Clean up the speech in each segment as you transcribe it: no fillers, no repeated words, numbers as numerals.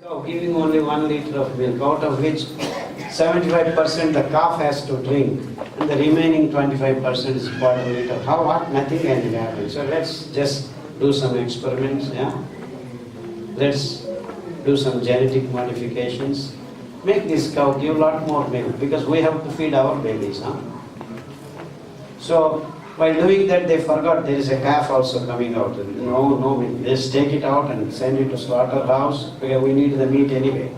cow giving only 1 liter of milk, out of which 75% the calf has to drink, and the remaining 25% is quarter liter. What? Nothing can happen. So let's just do some experiments, yeah? Let's do some genetic modifications. Make this cow give a lot more milk, because we have to feed our babies, huh? So, while doing that, they forgot there is a calf also coming out. No, just take it out and send it to slaughterhouse, because we need the meat anyway.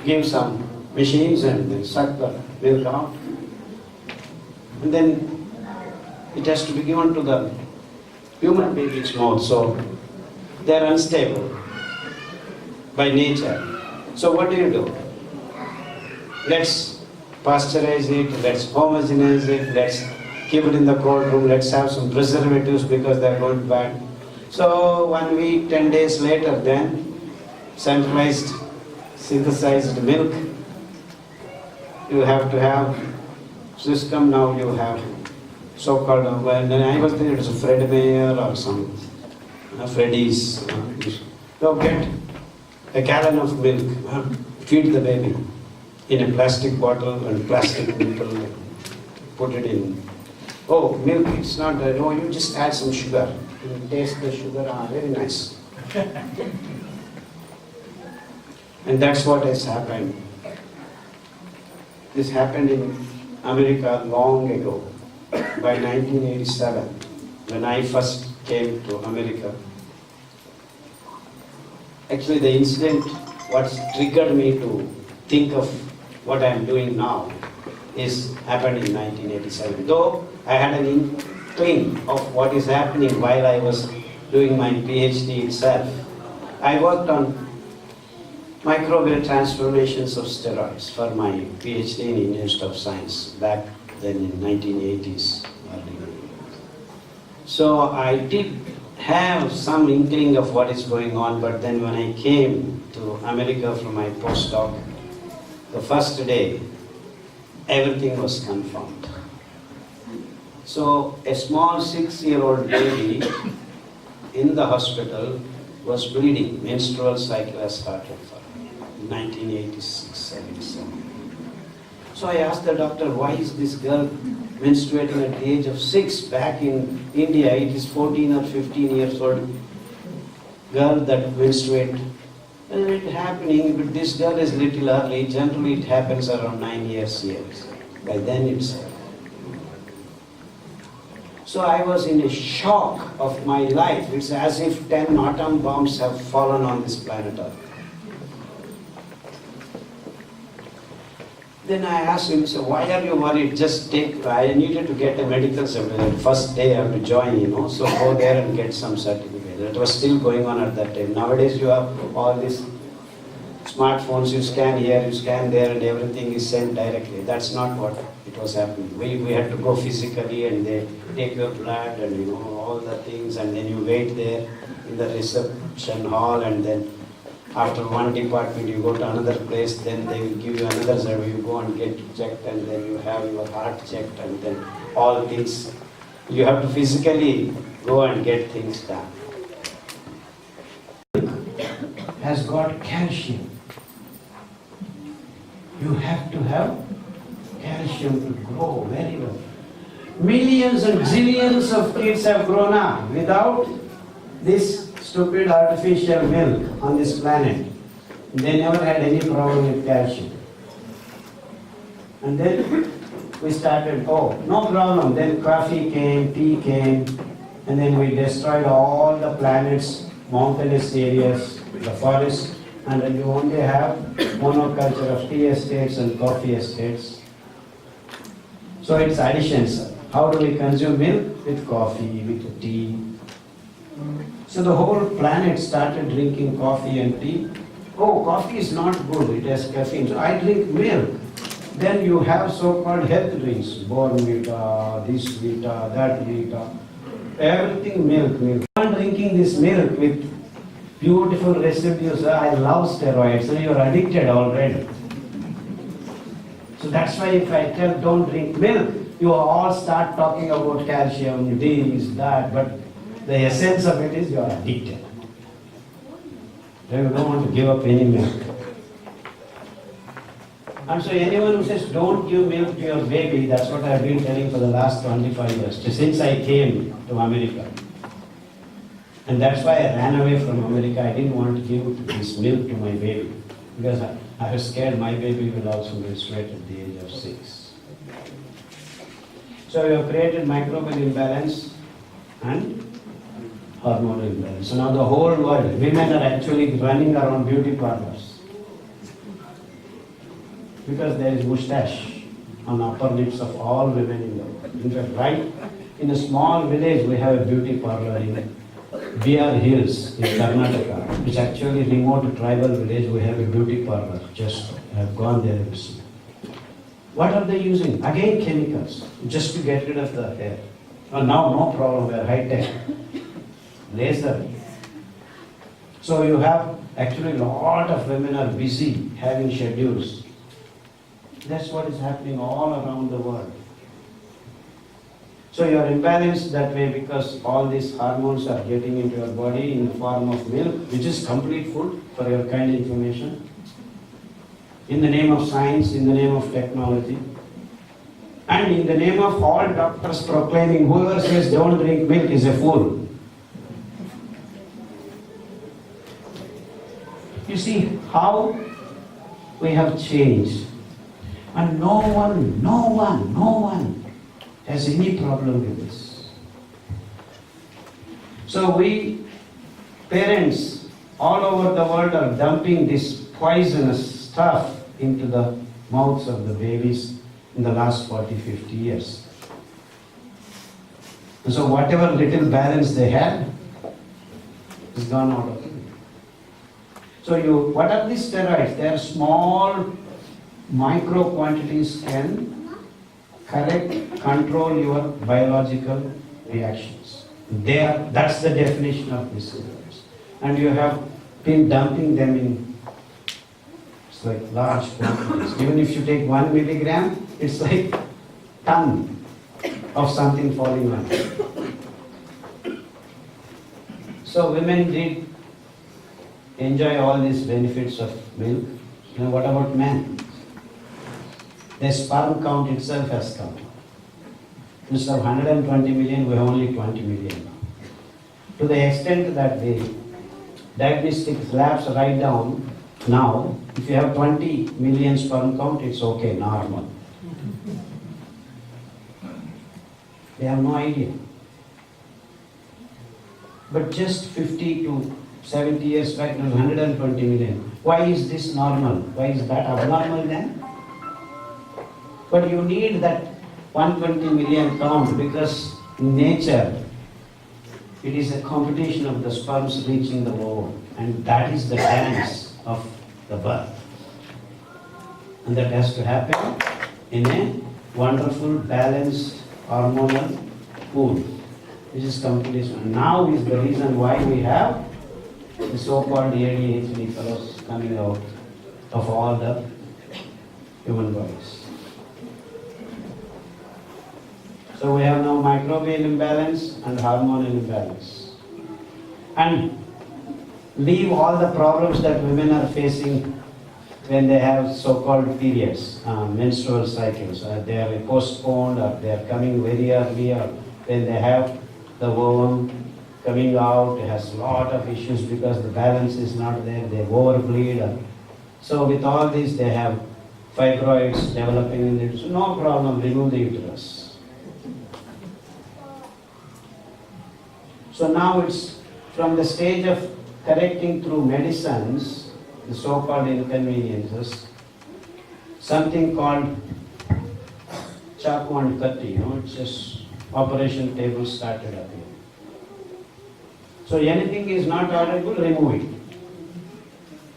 Give some machines and then suck the milk out. And then it has to be given to the human baby's mouth, so they are unstable by nature. So what do? Let's pasteurize it, let's homogenize it, let's keep it in the cold room, let's have some preservatives because they're going bad. So 1 week, 10 days later, then centralized synthesized milk. You have to have system. Now you have so-called, when I was there, it was a Fred Meyer or some Freddy's. So get a gallon of milk, feed the baby in a plastic bottle and plastic nipple, put it in. Oh, milk, it's not, no, you just add some sugar. You taste the sugar, very nice. And that's what has happened. This happened in America long ago, by 1987, when I first came to America. Actually, the incident, what triggered me to think of what I am doing now, happened in 1987. Though I had an inkling of what is happening while I was doing my PhD itself. I worked on microbial transformations of steroids for my PhD in Indian Institute of Science back then in 1980s. So I did have some inkling of what is going on, but then when I came to America for my postdoc, the first day, everything was confirmed. So a small 6-year-old baby in the hospital was bleeding. Menstrual cycle has started for 1986-77. So I asked the doctor, why is this girl menstruating at the age of 6? Back in India, it is 14 or 15 years old girl that menstruates. And it happening, but this girl is little early. Generally, it happens around 9 years. By then itself. So I was in a shock of my life. It's as if 10 atom bombs have fallen on this planet Earth. Then I asked him, so why are you worried? Just take, I needed to get a medical certificate. First day I have to join, so go there and get some certificate. It was still going on at that time. Nowadays you have all these smartphones, you scan here, you scan there, and everything is sent directly. That's not what it was happening. We had to go physically, and they take your blood and all the things, and then you wait there in the reception hall, and then after one department you go to another place, then they will give you another survey, you go and get checked, and then you have your heart checked, and then all things. You have to physically go and get things done. Has got calcium. You have to have calcium to grow very well. Millions and zillions of kids have grown up without this stupid artificial milk on this planet. They never had any problem with calcium. And then we started, no problem. Then coffee came, tea came, and then we destroyed all the planet's mountainous areas, the forests, and then you only have monoculture of tea estates and coffee estates. So it's additions. How do we consume milk? With coffee, with tea. So the whole planet started drinking coffee and tea. Coffee is not good, it has caffeine. So I drink milk. Then you have so-called health drinks, Bornvita, this Vita, that Vita, everything milk. I'm drinking this milk with beautiful residues. I love steroids, so you're addicted already. So that's why if I tell don't drink milk, you all start talking about calcium, this, that, but the essence of it is you are addicted. They don't want to give up any milk. And so anyone who says don't give milk to your baby, that's what I've been telling for the last 25 years, since I came to America. And that's why I ran away from America. I didn't want to give this milk to my baby, because I was scared my baby will also menstruate at the age of 6. So we have created microbial imbalance and hormonal imbalance. So now the whole world, women are actually running around beauty parlors, because there is moustache on upper lips of all women in the world. In fact, right in a small village, we have a beauty parlor in Bihar Hills in Karnataka, which actually remote tribal village. We have a beauty parlor. Just have gone there recently. What are they using? Again, chemicals, just to get rid of the hair. Well, now no problem. We are high tech, laser. So you have actually a lot of women are busy having schedules. That's what is happening all around the world. So you are imbalanced that way because all these hormones are getting into your body in the form of milk, which is complete food for your kind information. In the name of science, in the name of technology, and in the name of all doctors proclaiming whoever says don't drink milk is a fool. You see how we have changed. And no one has any problem with this. So we, parents all over the world, are dumping this poisonous stuff into the mouths of the babies in the last 40, 50 years. And so whatever little balance they had is gone out of it. So what are these steroids? They are small micro quantities can control your biological reactions. That's the definition of these steroids. And you have been dumping them in like large quantities. Even if you take 1 milligram, it's like ton of something falling on. So women did enjoy all these benefits of milk. Now what about men? The sperm count itself has come. Instead of 120 million, we have only 20 million now. To the extent that the diagnostic labs write down, now, if you have 20 million sperm count, it's okay, normal. They have no idea. But just 50 to 70 years back, it was 120 million. Why is this normal? Why is that abnormal then? But you need that 120 million count because in nature, it is a competition of the sperms reaching the ovum, and that is the dance of the birth. And that has to happen in a wonderful, balanced, hormonal pool, which is competition. Now is the reason why we have the so-called ADHD fellows coming out of all the human bodies. So we have now microbial imbalance and hormonal imbalance. And leave all the problems that women are facing when they have so-called periods, menstrual cycles. They are postponed or they are coming very early, or when they have the ovum coming out, it has a lot of issues because the balance is not there, they overbleed. So with all this, they have fibroids developing in it. So no problem, remove the uterus. So now it's from the stage of correcting through medicines, the so-called inconveniences, something called chaku and katti, it's just operation table started up here. So anything is not tolerable, remove it.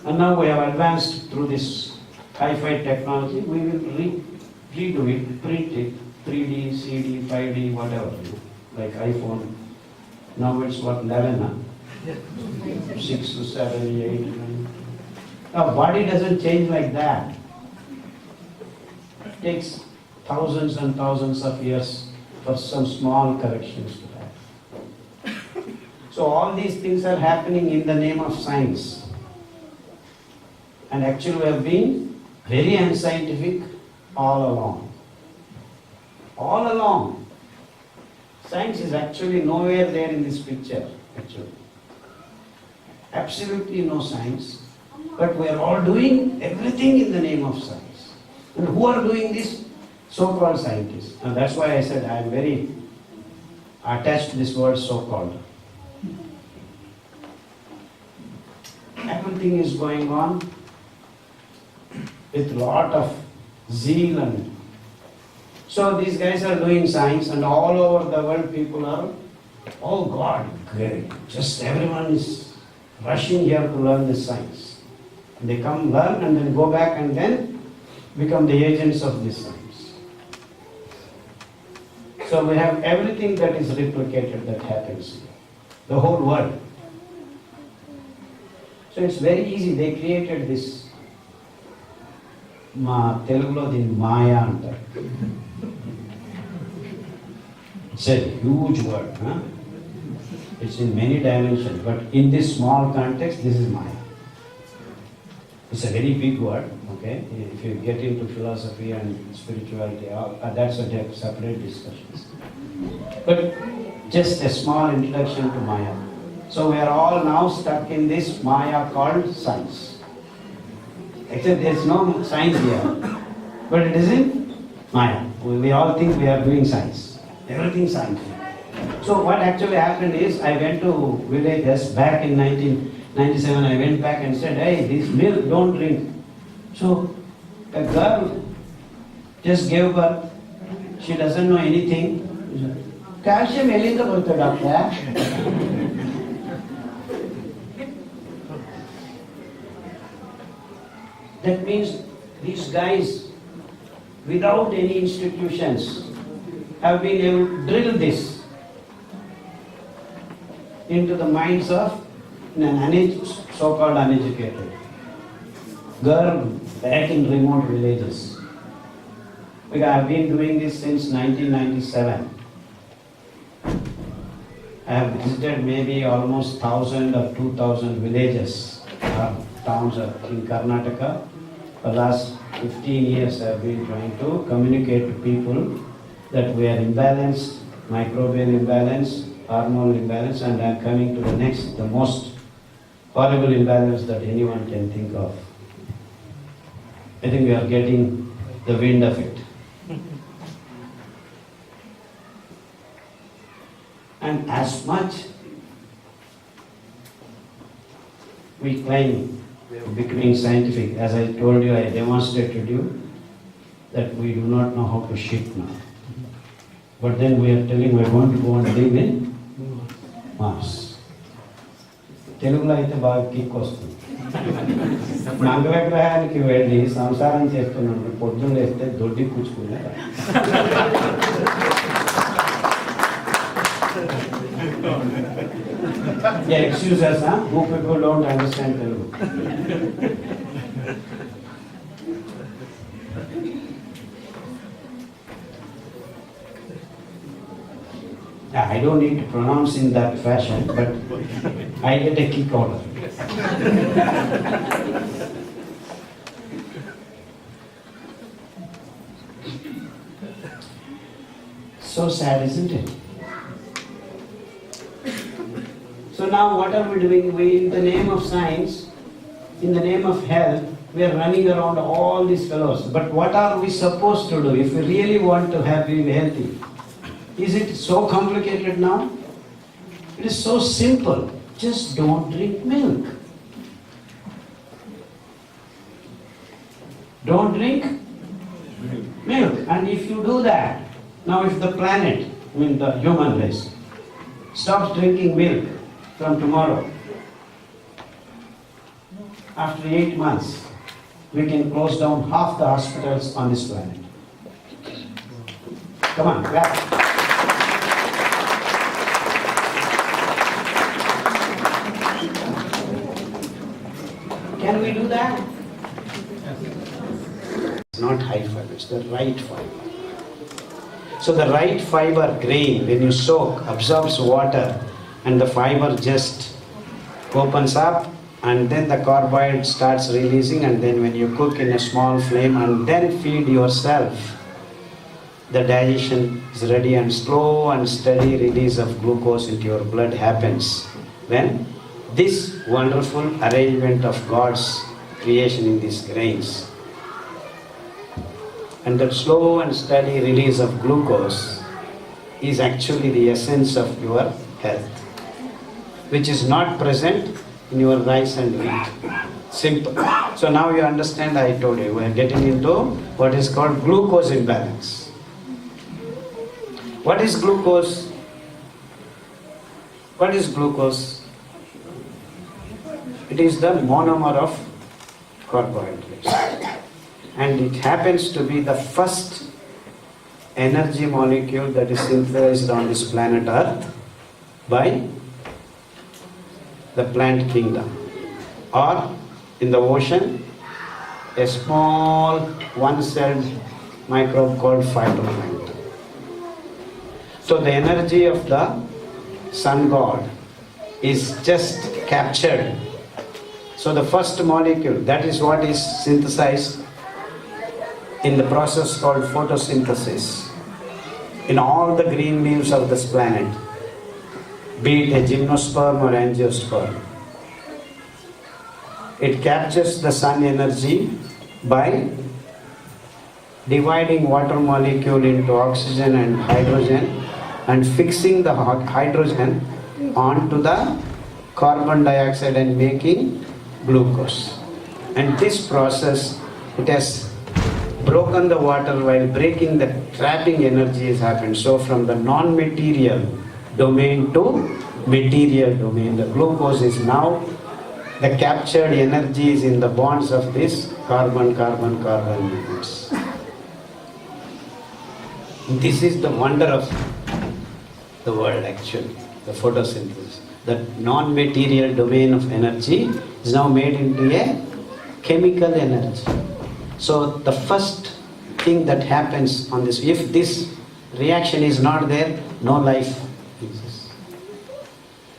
And now we have advanced through this hi-fi technology, we will redo it, print it, 3D, CD, 5D, whatever, like iPhone. Now it's what, 11, huh? 6 to 7, 8, 9. Now body doesn't change like that. It takes thousands and thousands of years for some small corrections to happen. So all these things are happening in the name of science. And actually we have been very unscientific all along. All along. Science is actually nowhere there in this picture, actually. Absolutely no science. But we are all doing everything in the name of science. And who are doing this? So-called scientists. And that's why I said I am very attached to this word so-called. Everything is going on with lot of zeal and so these guys are doing science and all over the world people are, oh God, great. Just everyone is rushing here to learn this science. They come learn and then go back and then become the agents of this science. So we have everything that is replicated that happens here. The whole world. So it's very easy. They created this Telugulo din Maya antaru. It's a huge word. Huh? It's in many dimensions, but in this small context, this is Maya. It's a very big word, okay? If you get into philosophy and spirituality, that's a separate discussion. But just a small introduction to Maya. So we are all now stuck in this Maya called science. Except there is no science here, but it is in Maya. We all think we are doing science. Everything science. So what actually happened is, I went to villages back in 1997. I went back and said, hey, this milk, don't drink. So a girl just gave birth. She doesn't know anything. Calcium elinga barutha doctor. That means these guys, without any institutions, have been able to drill this into the minds of an so-called uneducated girl back in remote villages. Because I have been doing this since 1997. I have visited maybe almost 1,000 or 2,000 villages or towns in Karnataka. For the last 15 years I have been trying to communicate to people that we are imbalanced, microbial imbalance, hormonal imbalance, and I am coming to the most horrible imbalance that anyone can think of. I think we are getting the wind of it. And as much we claim becoming scientific, as I told you, I demonstrated you that we do not know how to shit now. But then we are telling we are going to go and live in Mars. తెలుగులో అయితే బాగా kick వస్తుంది. మంగళగ్రహానికి వెళ్ళి సంసారం చేస్తున్నాడు, పొద్దున్న లేస్తే దొడ్డి కూర్చుకున్నారు. Yeah, excuse us, huh? Who people don't understand Telugu. I don't need to pronounce in that fashion, but I get a kick out of it. So sad, isn't it? So now what are we doing? We, in the name of science, in the name of health, we are running around all these fellows. But what are we supposed to do if we really want to be healthy? Is it so complicated now? It is so simple. Just don't drink milk. Don't drink milk. And if you do that, now if the planet, I mean the human race, stops drinking milk from tomorrow, after 8 months, we can close down half the hospitals on this planet. Come on, clap. Can we do that? It's not high fiber, it's the right fiber. So the right fiber grain, when you soak, absorbs water and the fiber just opens up and then the carbohydrate starts releasing, and then when you cook in a small flame and then feed yourself, the digestion is ready, and slow and steady release of glucose into your blood happens when this wonderful arrangement of God's creation in these grains. And that slow and steady release of glucose is actually the essence of your health, which is not present in your rice and wheat. Simple. So now you understand, I told you, we are getting into what is called glucose imbalance. What is glucose? What is glucose? It is the monomer of carbohydrates. And it happens to be the first energy molecule that is synthesized on this planet Earth by the plant kingdom. Or in the ocean, a small one-celled microbe called phytoplankton. So the energy of the sun god is just captured. So the first molecule, that is what is synthesized in the process called photosynthesis in all the green leaves of this planet, be it a gymnosperm or angiosperm. It captures the sun energy by dividing water molecule into oxygen and hydrogen and fixing the hydrogen onto the carbon dioxide and making glucose. And this process, it has broken the water while breaking the trapping energy has happened. So from the non-material domain to material domain, the glucose is now the captured energy is in the bonds of this carbon-carbon units. This is the wonder of the world actually, the photosynthesis. The non-material domain of energy is now made into a chemical energy. So the first thing that happens on this, if this reaction is not there, no life exists.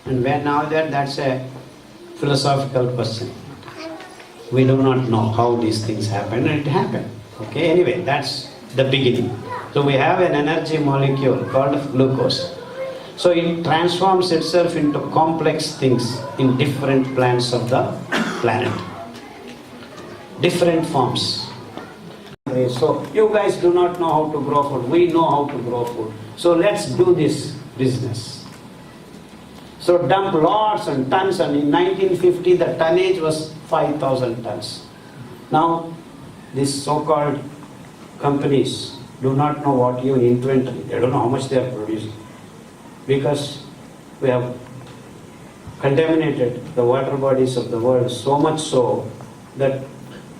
And when now that's a philosophical question. We do not know how these things happen, and it happened. Okay, anyway, that's the beginning. So we have an energy molecule called glucose. So it transforms itself into complex things in different plants of the planet. Different forms. So you guys do not know how to grow food. We know how to grow food. So let's do this business. So dump lots and tons, and in 1950 the tonnage was 5,000 tons. Now these so-called companies do not know what you inventory. They don't know how much they are producing. Because we have contaminated the water bodies of the world so much so that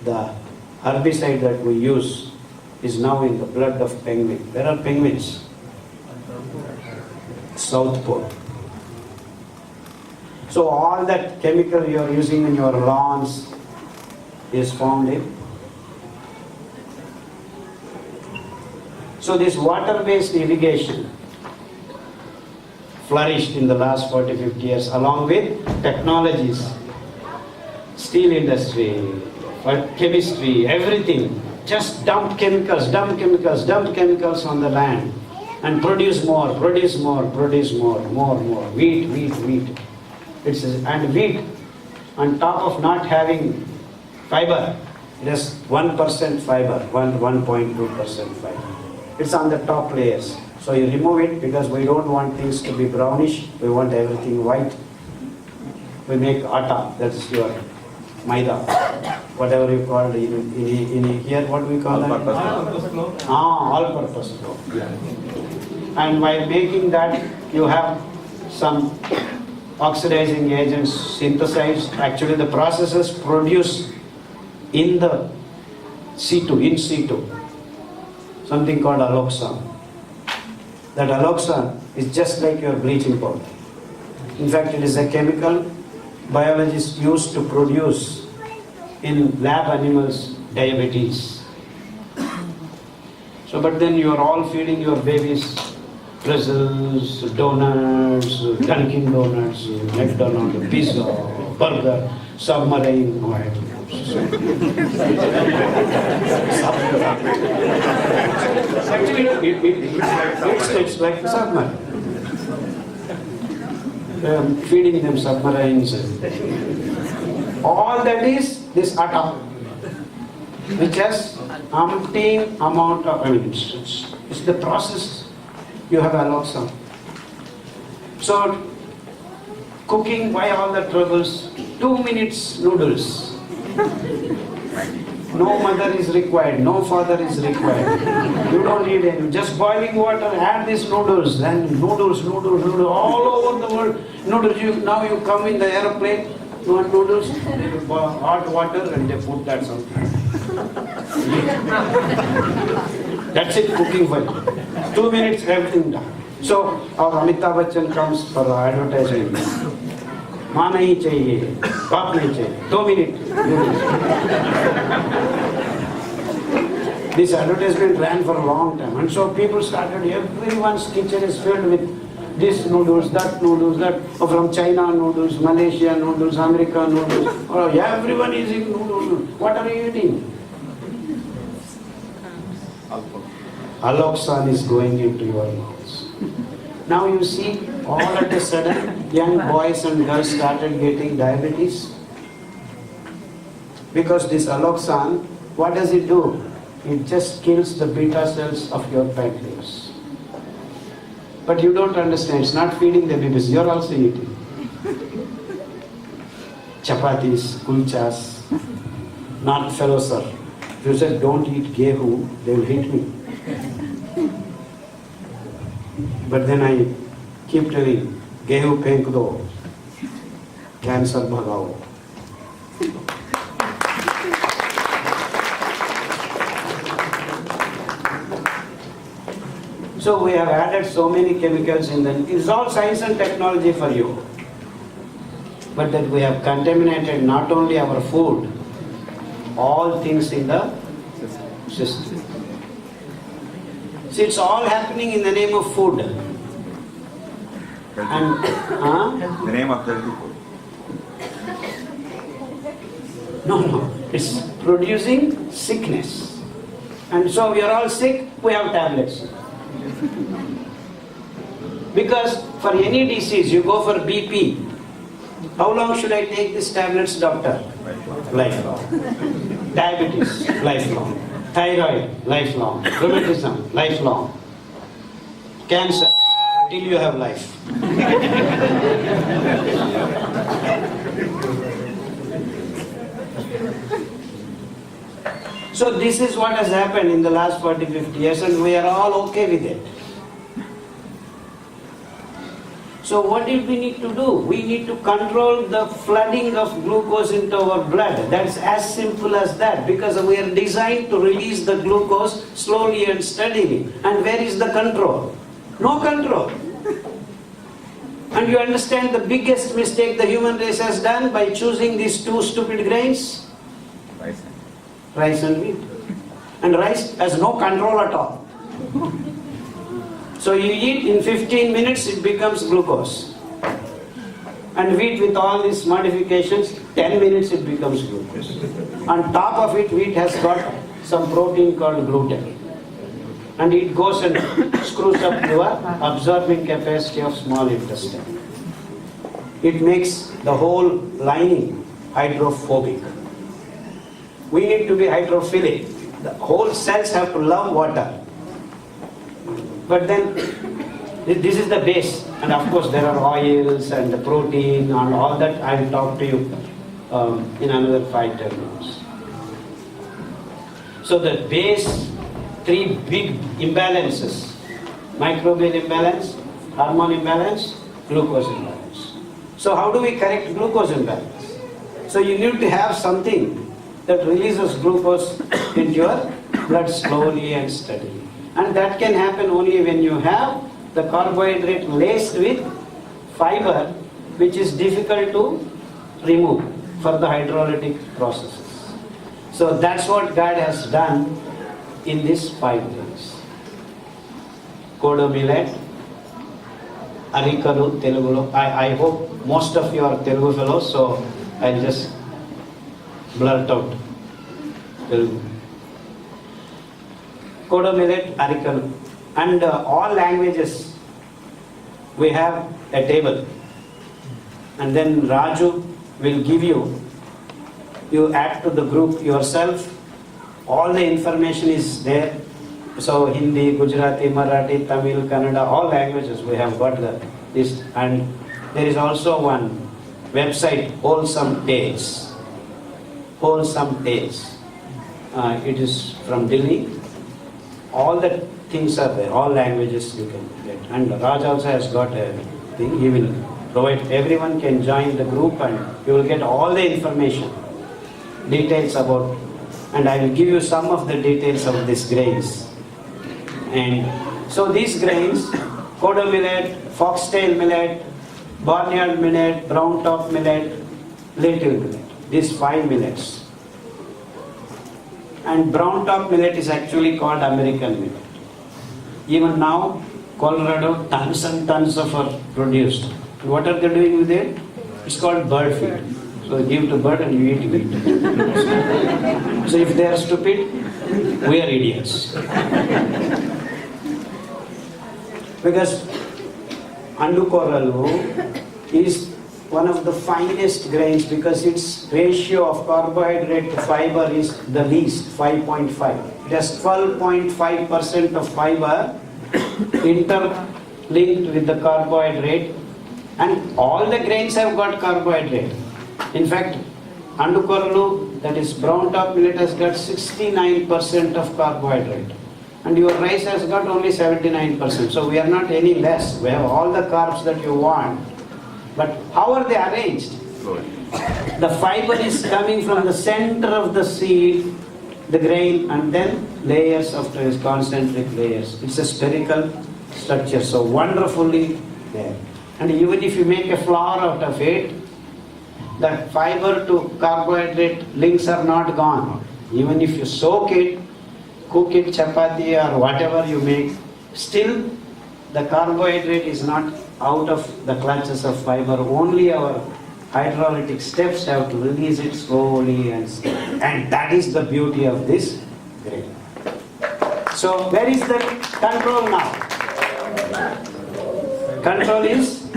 the herbicide that we use is now in the blood of penguin. Where are penguins? South Pole. So all that chemical you are using in your lawns is found in. So this water-based irrigation flourished in the last 40-50 years along with technologies, steel industry, chemistry, everything. Just dump chemicals on the land and produce more, more. Wheat. And wheat, on top of not having fiber, it has 1% fiber, 1.2% fiber. It's on the top layers. So you remove it because we don't want things to be brownish, we want everything white. We make atta, that's your maida, whatever you call it in here, what do we call that? All-purpose flour. Yeah. And by making that, you have some oxidizing agents synthesized. Actually the processes produce in the in situ, something called alloxan. That alloxan is just like your bleaching powder. In fact, it is a chemical biologists use to produce in lab animals diabetes. So, but then you are all feeding your babies pretzels, donuts, Dunkin' Donuts, McDonald's, pizza, burger, submarine, no, I don't know. Actually, it's like a submarine. Feeding them submarines. All that is this atom, which has umpteen amount of, it's the process. You have alloxan. So, cooking, why all the troubles? 2 minutes noodles. No mother is required, no father is required. You don't need any. Just boiling water, add these noodles, and noodles, all over the world. Noodles, now you come in the airplane, you want noodles, hot water, and they put that something. That's it, cooking for you. 2 minutes, everything done. So, our Amitabh Bachchan comes for advertising. माँ नहीं चाहिए, बाप नहीं चाहिए, 2 minutes. This advertisement ran for a long time, and so people started. Everyone's kitchen is filled with this noodles, that from China noodles, Malaysia noodles, America noodles. Oh, everyone is eating noodles. What are you eating? Alloxan is going into your mouth. Now you see, all at a sudden, young boys and girls started getting diabetes. Because this alloxan, what does it do? It just kills the beta cells of your pancreas. But you don't understand, it's not feeding the babies, you're also eating. Chapatis, kulchas, not fellow sir. If you said don't eat gehu, they will hit me. But then I keep telling, gehu phenk do, cancer bhagao. So we have added so many chemicals in them. It's all science and technology for you. But that we have contaminated not only our food, all things in the system. See, it's all happening in the name of food. And the name of healthy food. No. It's producing sickness. And so we are all sick, we have tablets. Because for any disease, you go for BP. How long should I take these tablets, doctor? Lifelong. Diabetes, lifelong. Thyroid, lifelong. Rheumatism, lifelong. Cancer, till you have life. So this is what has happened in the last 40-50 years, and we are all okay with it. So what do we need to do? We need to control the flooding of glucose into our blood. That's as simple as that, because we are designed to release the glucose slowly and steadily. And where is the control? No control. And you understand the biggest mistake the human race has done by choosing these two stupid grains? Rice and wheat. And rice has no control at all. So you eat, in 15 minutes it becomes glucose. And wheat, with all these modifications, 10 minutes it becomes glucose. On top of it, wheat has got some protein called gluten. And it goes and screws up your absorbing capacity of small intestine. It makes the whole lining hydrophobic. We need to be hydrophilic. The whole cells have to love water. But then, this is the base. And of course, there are oils and the protein and all that. I will talk to you in another 5-10 minutes. So the base, 3 big imbalances: microbial imbalance, hormone imbalance, glucose imbalance. So how do we correct glucose imbalance? So you need to have something that releases glucose into your blood slowly and steadily. And that can happen only when you have the carbohydrate laced with fiber, which is difficult to remove for the hydrolytic processes. So that's what God has done in these 5 things. Kodo millet, Arikalu, Telugu. I hope most of you are Telugu fellows, so I'll just blurt out Telugu. Kodo Millet, Arikalu. And all languages, we have a table. And then Raju will give you add to the group yourself. All the information is there. So Hindi, Gujarati, Marathi, Tamil, Kannada, all languages we have got the list. And there is also one website, Wholesome Tales. Wholesome Tales. It is from Delhi. All the things are there, all languages you can get. And Raj also has got a thing, he will provide, everyone can join the group and you will get all the information, details about, and I will give you some of the details of these grains. And so these grains, Kodo millet, foxtail millet, barnyard millet, brown top millet, little millet, these 5 millets. And brown top millet is actually called American millet. Even now, Colorado, tons and tons of are produced. What are they doing with it? It's called bird feed. So give to bird and you eat it. So if they are stupid, we are idiots. Because Andukoralu is one of the finest grains because its ratio of carbohydrate to fiber is the least, 5.5. It has 12.5% of fiber interlinked with the carbohydrate, and all the grains have got carbohydrate. In fact, Andukoralu, that is brown top millet, has got 69% of carbohydrate. And your rice has got only 79%. So we are not any less. We have all the carbs that you want. But how are they arranged? The fiber is coming from the center of the seed, the grain, and then layers of concentric layers. It's a spherical structure, so wonderfully there. And even if you make a flour out of it, the fiber to carbohydrate links are not gone. Even if you soak it, cook it, chapati or whatever you make, still the carbohydrate is not out of the clutches of fiber. Only our hydrolytic steps have to release it slowly and that is the beauty of this grain. So where is the control now? Control is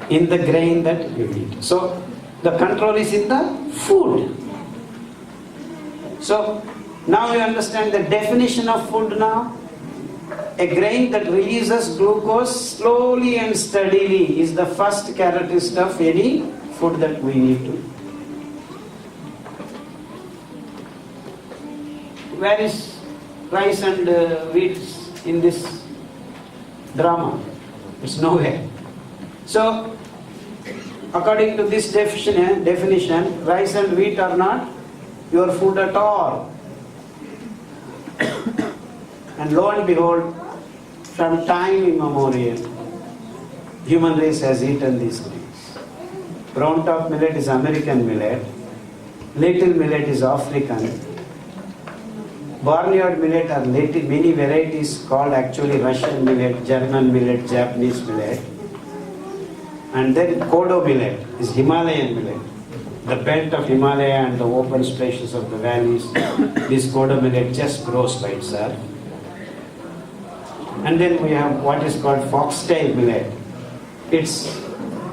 in the grain that you eat. So the control is in the food. So now you understand the definition of food now. A grain that releases glucose slowly and steadily is the first characteristic of any food that we need to. Where is rice and wheat in this drama? It's nowhere. So, according to this definition, rice and wheat are not your food at all. And lo and behold, from time immemorial, human race has eaten these grains. Brown top millet is American millet, little millet is African, barnyard millet are many varieties called actually Russian millet, German millet, Japanese millet, and then Kodo millet is Himalayan millet. The belt of Himalaya and the open spaces of the valleys, this Kodo millet just grows by itself. And then we have what is called foxtail millet. Its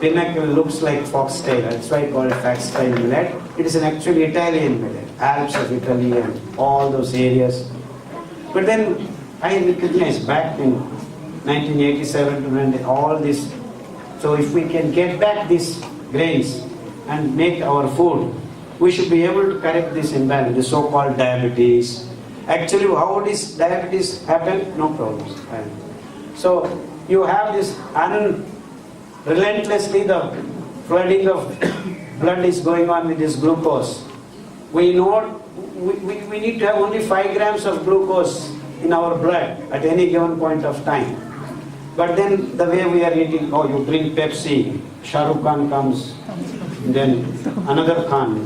pinnacle looks like foxtail, that's why I call it foxtail millet. It is an actually Italian millet, Alps of Italy and all those areas. But then I recognized back in 1987 to when all this. So if we can get back these grains and make our food, we should be able to correct this imbalance, the so-called diabetes. Actually, how does diabetes happen? No problems. So you have this relentlessly the flooding of blood is going on with this glucose. We know we need to have only 5 grams of glucose in our blood at any given point of time. But then the way we are eating, you drink Pepsi, Shah Rukh Khan comes, then another Khan,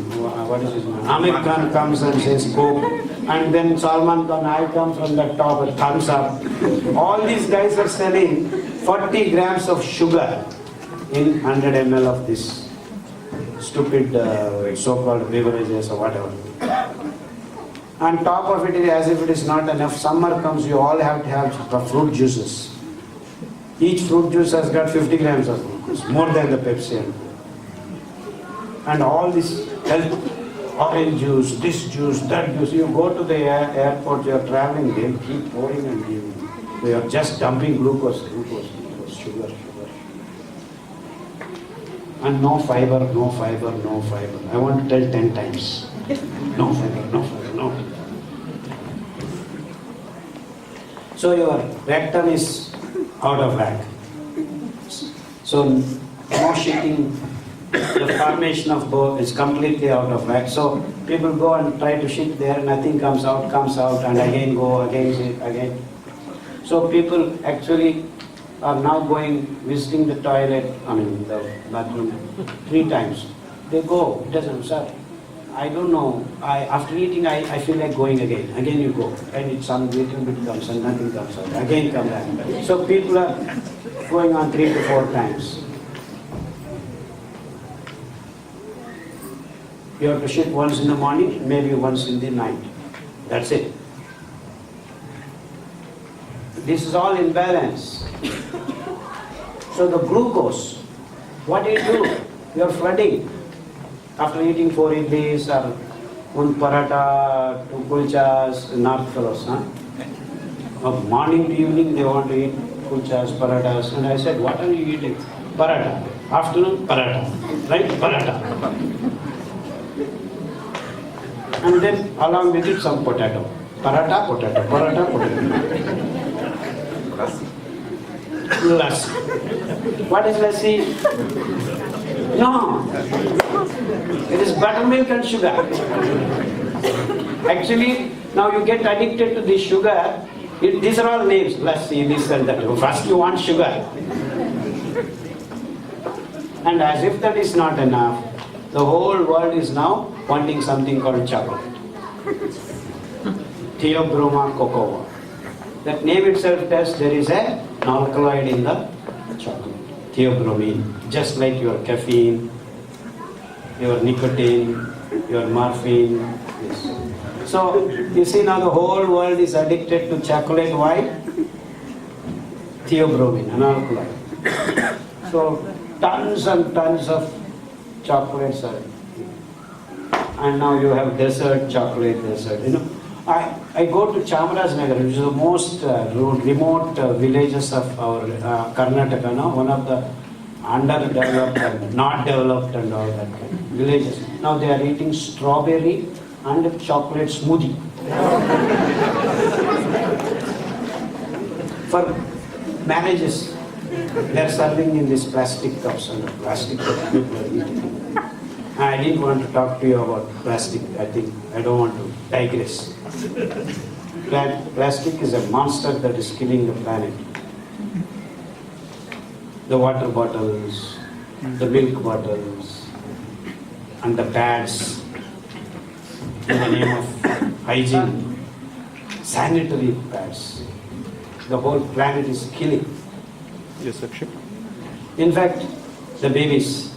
what is his name? Amir Khan comes and says Coke, and then Salman Khan, I come from the top, a thumbs up. All these guys are selling 40 grams of sugar in 100 ml of this stupid so-called beverages or whatever. On top of it, as if it is not enough, summer comes, you all have to have fruit juices. Each fruit juice has got 50 grams of glucose, more than the Pepsi. And all this health, orange juice, this juice, that juice. You go to the airport, you are traveling, they'll keep pouring and giving. They are just dumping glucose, sugar. And no fiber. I want to tell 10 times. No fiber. So your rectum is out of whack. So no shitting, the formation of bowel is completely out of whack. So people go and try to shit there, nothing comes out, and again go, again shit, again. So people actually are now visiting the toilet, the bathroom 3 times. They go, it doesn't, sir, I don't know, after eating I feel like going again. Again you go, and it's some little bit comes and nothing comes out. Again come back. So people are going on 3 to 4 times. You have to shit once in the morning, maybe once in the night. That's it. This is all imbalance. So the glucose, what do? You are flooding. After eating 4 idlis or 1 paratha, 2 kulchas, north fellows, Of morning to evening they want to eat kulchas, parathas. And I said, what are you eating? Paratha. Afternoon, paratha. Right? Paratha. And then along with it some potato. Paratha, potato. Lassi. What is lassi? No. It is buttermilk and sugar. Actually, now you get addicted to this sugar. These are all names. Lassi, this and that. First you want sugar. And as if that is not enough, the whole world is now wanting something called chocolate. Theobroma cocoa. That name itself tells there is an alkaloid in the chocolate. Theobromine. Just like your caffeine, your nicotine, your morphine. Yes. So, you see now the whole world is addicted to chocolate. Why? Theobromine, an alkaloid. So, tons and tons of chocolates are. And now you have desert, chocolate desert. I go to Chamarajanagar, which is the most remote villages of our Karnataka, one of the underdeveloped and not developed and all that kind of villages. Now they are eating strawberry and chocolate smoothie. For marriages, they are serving in these plastic cups and plastic cups people are eating. I didn't want to talk to you about plastic. I don't want to digress. Plastic is a monster that is killing the planet. The water bottles, the milk bottles, and the pads in the name of hygiene, sanitary pads. The whole planet is killing. Yes, Akshay. In fact, the babies,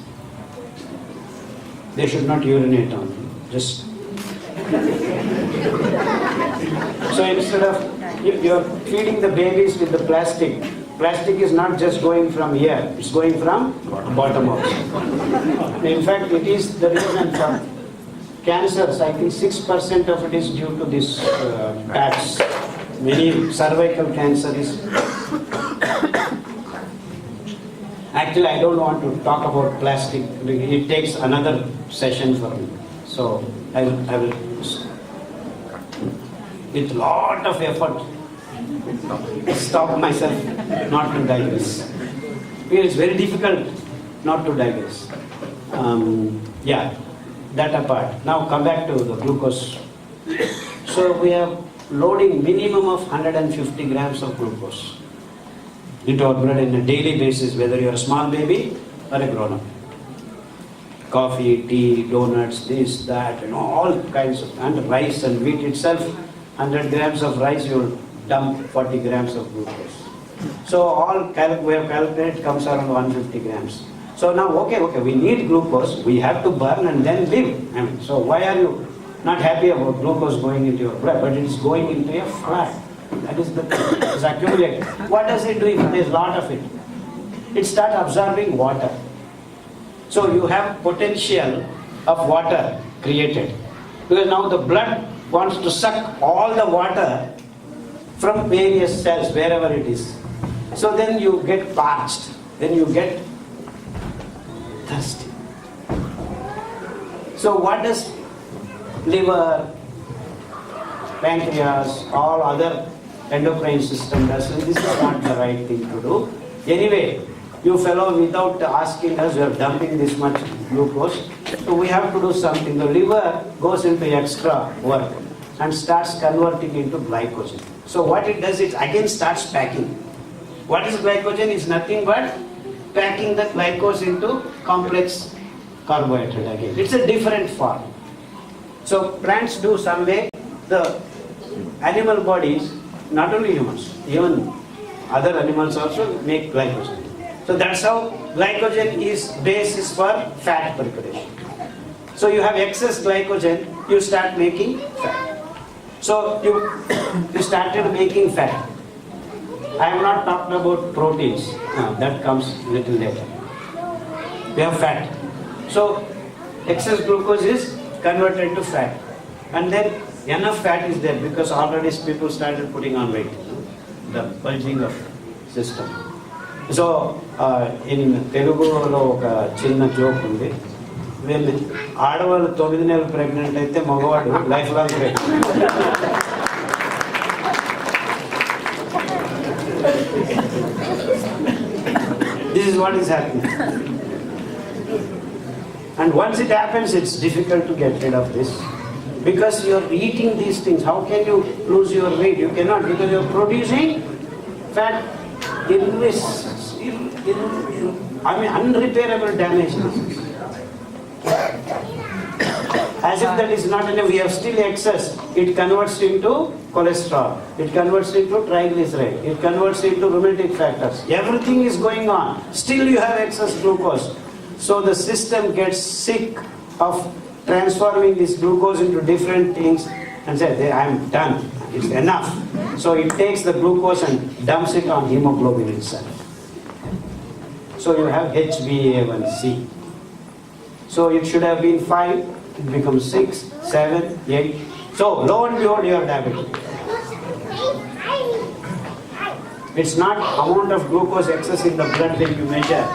they should not urinate on them. Just so instead of you're feeding the babies with the plastic is not just going from here, it's going from bottom also. In fact, it is the reason for cancers. I think 6% of it is due to this pads. Many cervical cancer is. Actually, I don't want to talk about plastic. It takes another session for me. So I will with lot of effort stop myself not to digress. Because it's very difficult not to digress. Yeah, that apart. Now come back to the glucose. So we have loading minimum of 150 grams of glucose into our blood on a daily basis, whether you're a small baby or a grown-up. Coffee, tea, donuts, this, that, all kinds of, and rice and wheat itself, 100 grams of rice, you will dump 40 grams of glucose. So all we have calculated comes around 150 grams. So So now, okay, we need glucose, we have to burn and then live. I mean, so why are you not happy about glucose going into your blood, but it is going into your fat? That is the thing. It's accumulated. What does it do if there is a lot of it? It starts absorbing water. So you have potential of water created. Because now the blood wants to suck all the water from various cells, wherever it is. So then you get parched, then you get thirsty. So what does liver, pancreas, all other endocrine system does? This is not the right thing to do. Anyway, you fellow, without asking us, you are dumping this much glucose. So we have to do something. The liver goes into extra work and starts converting into glycogen. So what it does, it again starts packing. What is glycogen? Is nothing but packing the glucose into complex carbohydrate again. It's a different form. So plants do some way. The animal bodies, not only humans, even other animals also make glycogen. So that's how glycogen is basis for fat preparation. So you have excess glycogen, you start making fat. So you started making fat. I have not talked about proteins. That comes little later. We have fat. So excess glucose is converted to fat. And then enough fat is there because already people started putting on weight. The bulging of system. So in తెలుగులో ఒక చిన్న joke ఉంది. వీళ్ళు ఆడవాళ్ళు 9 నెలలు pregnant అయితే మగవాడు life long pregnant. This is what is happening. And once it happens, it's difficult to get rid of this. Because you're eating these things, how can you lose your weight? You cannot, because you're producing fat unrepairable damage. As if that is not enough, we have still excess. It converts into cholesterol, it converts into triglyceride, it converts into rheumatic factors. Everything is going on. Still you have excess glucose. So the system gets sick of transforming this glucose into different things and says, I am done, it's enough. So it takes the glucose and dumps it on hemoglobin itself. So you have HbA1c. So it should have been 5, it becomes 6, 7, 8. So lo and behold, you are diabetic. It's not amount of glucose excess in the blood that you measure.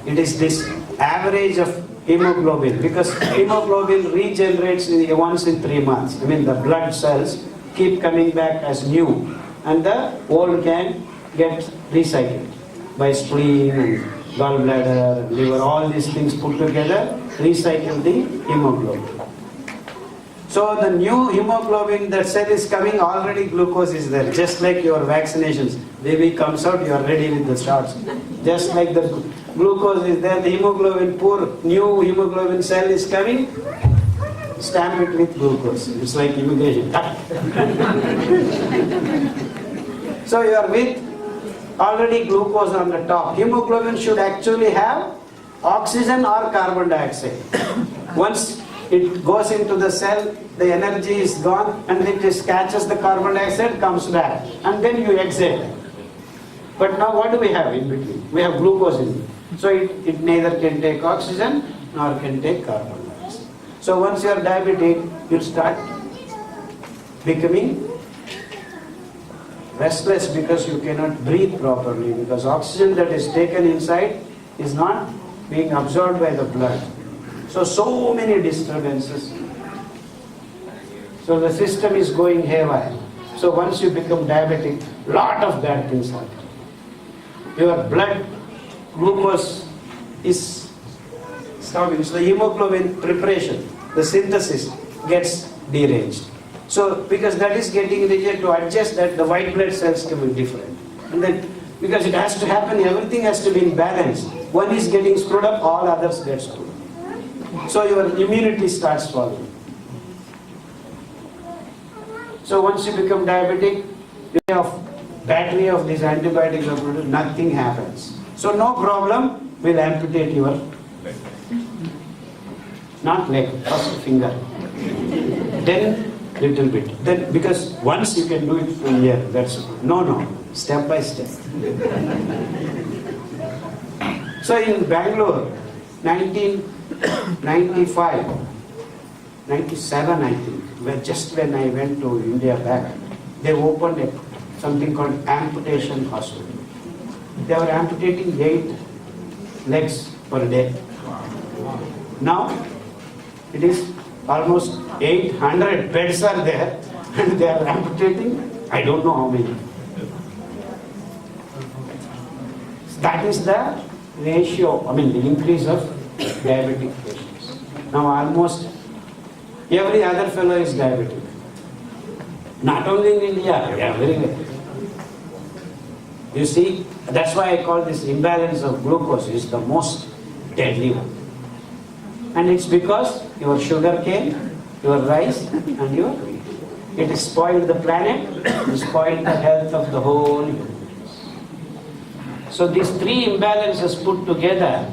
It is this average of hemoglobin, because hemoglobin regenerates once in 3 months. I mean, the blood cells keep coming back as new, and the old can get recycled by spleen and gallbladder, liver, all these things put together, recycle the hemoglobin. So the new hemoglobin, that cell is coming, already glucose is there, just like your vaccinations. Baby comes out, you are ready with the shots. Just like the glucose is there, the hemoglobin, poor new hemoglobin cell is coming, stamp it with glucose. It's like immigration. So you are with already glucose on the top. Hemoglobin should actually have oxygen or carbon dioxide. Once it goes into the cell, the energy is gone, and it just catches the carbon dioxide, comes back, and then you exhale. But now what do we have in between? We have glucose in it. So it neither can take oxygen nor can take carbon dioxide. So once you are diabetic, you start becoming restless because you cannot breathe properly, because oxygen that is taken inside is not being absorbed by the blood. So many disturbances. So the system is going haywire. So once you become diabetic, lot of bad things happen. Your blood glucose is stopping. So the hemoglobin preparation, the synthesis gets deranged. So because that is getting rejected, to adjust that, the white blood cells can be different. And then because it has to happen, everything has to be in balance. One is getting screwed up, all others get screwed up. So your immunity starts falling. So once you become diabetic, you have battery of these antibiotics, nothing happens. So no problem, we'll amputate your Not leg, first finger. Then little bit. Then because once you can do it from here, that's no, step by step. So in Bangalore, 1995, 97 I think, just when I went to India back, they opened something called amputation hospital. They were amputating 8 legs per day. Now it is almost 800 beds are there and they are amputating, I don't know how many. That is the ratio, the increase of diabetic patients. Now almost every other fellow is diabetic. Not only in India, everywhere. You see, that's why I call this imbalance of glucose is the most deadly one. And it's because your sugar cane, your rice and your wheat. It has spoiled the planet, it spoiled the health of the whole universe. So these 3 imbalances put together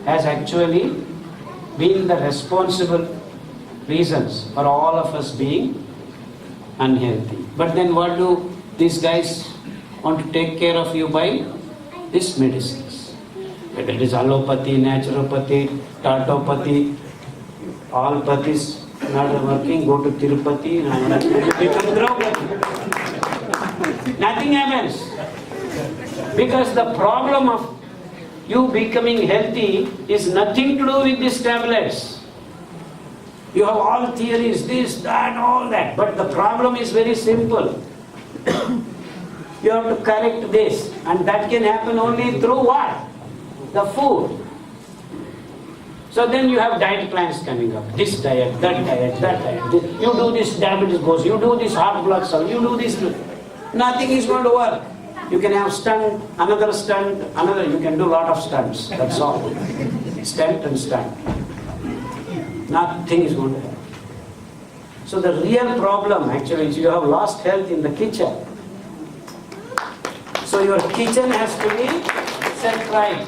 has actually been the responsible reasons for all of us being unhealthy. But then what do these guys want to take care of you by? These medicines. Whether it is allopathy, naturopathy, tautopathy, all pathis not working, go to Tirupati, become Draupadi. Nothing happens. Because the problem of you becoming healthy is nothing to do with these tablets. You have all theories, this, that, all that. But the problem is very simple. You have to correct this. And that can happen only through what? The food. So then you have diet plans coming up. This diet, that diet, that diet. You do this, diabetes goes. You do this, heart blood cell. You do this. Nothing is going to work. You can have stunt, another, you can do a lot of stunts. That's all. Stent and stunt. Nothing is going to happen. So the real problem actually is you have lost health in the kitchen. So your kitchen has to be set right.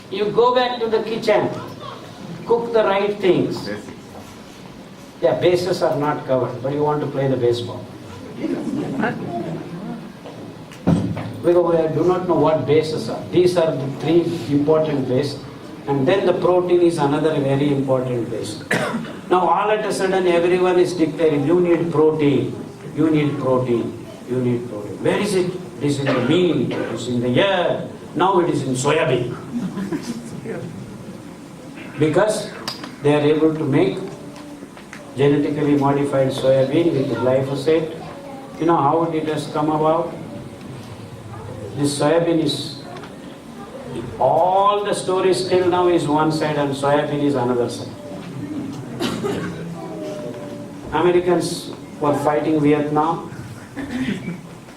You go back to the kitchen, cook the right things. Yeah, bases are not covered, but you want to play the baseball. We do not know what bases are. These are the 3 important bases. And then the protein is another very important base. Now all at a sudden everyone is declaring, you need protein, you need protein, you need protein. Where is it? It is in the meat, it is in the air. Now it is in soybean. Because they are able to make genetically modified soybean with glyphosate. You know how it has come about? This soybean is, all the stories till now is one side and soybean is another side. Americans were fighting Vietnam.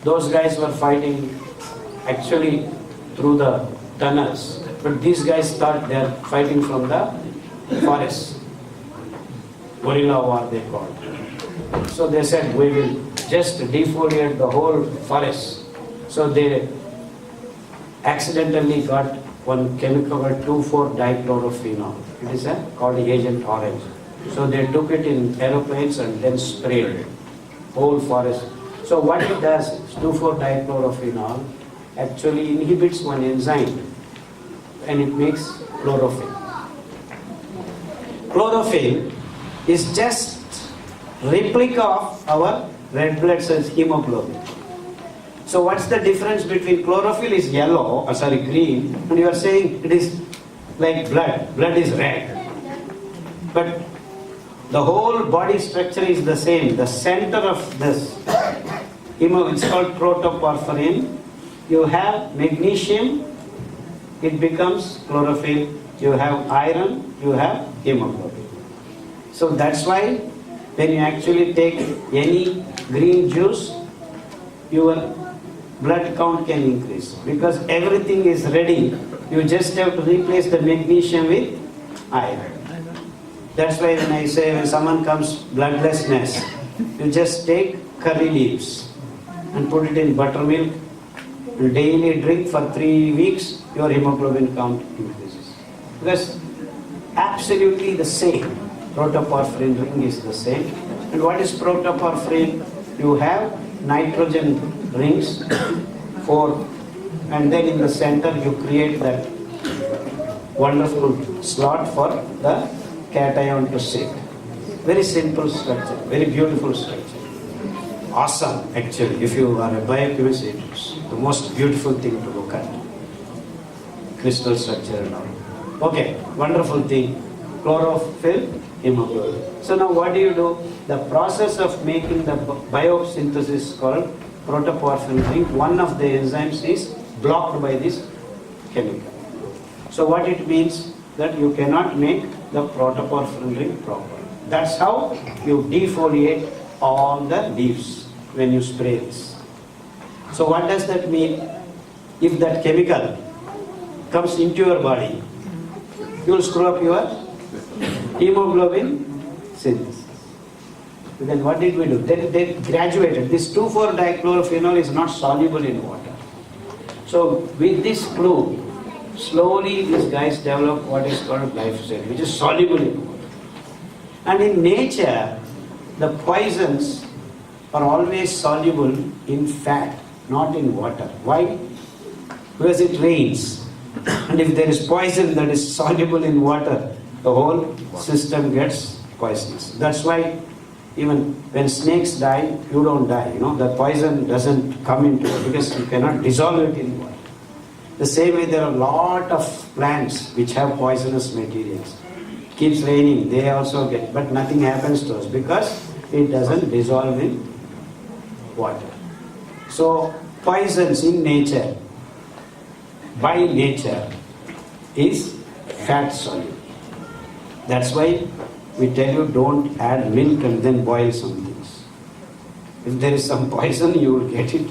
Those guys were fighting actually through the tunnels. But these guys thought they are fighting from the forest. Guerrilla war they called. So they said, we will just defoliate the whole forest. So they accidentally got one chemical called 2,4-dichlorophenol. It is called Agent Orange. So they took it in aeroplanes and then sprayed it. Whole forest. So what it does is 2,4-dichlorophenol actually inhibits one enzyme and it makes chlorophyll. Chlorophyll is just replica of our red blood cells hemoglobin. So what's the difference between chlorophyll is yellow, green, and you are saying it is like blood. Blood is red. But the whole body structure is the same. The center of this, it's called protoporphyrin. You have magnesium, it becomes chlorophyll. You have iron, you have hemoglobin. So that's why when you actually take any green juice, your blood count can increase because everything is ready. You just have to replace the magnesium with iron. That's why when I say when someone comes bloodlessness, you just take curry leaves and put it in buttermilk You daily drink for 3 weeks, your hemoglobin count increases. Because absolutely the same. Protoporphyrin ring is the same. And what is protoporphyrin? You have nitrogen rings, 4, and then in the center you create that wonderful slot for the cation to sit. Very simple structure, very beautiful structure. Awesome, actually. If you are a biochemist, it's the most beautiful thing to look at. Crystal structure and all. Okay, wonderful thing. Chlorophyll, hemoglobin. So now what do? The process of making the biosynthesis called protoporphyrin ring, one of the enzymes is blocked by this chemical. So what it means? That you cannot make the protoporphyrin ring proper. That's how you defoliate all the leaves when you spray this. So what does that mean? If that chemical comes into your body, you will screw up your hemoglobin synthesis. Then what did we do? Then they graduated. This 2,4-dichlorophenol is not soluble in water. So with this glue, slowly these guys develop what is called glyphosate, which is soluble in water. And in nature, the poisons are always soluble in fat, not in water. Why? Because it rains. And if there is poison that is soluble in water, the whole system gets poisonous. That's why even when snakes die, you don't die. The poison doesn't come into it because you cannot dissolve it in water. The same way there are a lot of plants which have poisonous materials. Keeps raining, they also get, but nothing happens to us because it doesn't dissolve in water. So poisons in nature, by nature, is fat soluble. That's why we tell you don't add milk and then boil some things. If there is some poison, you will get it.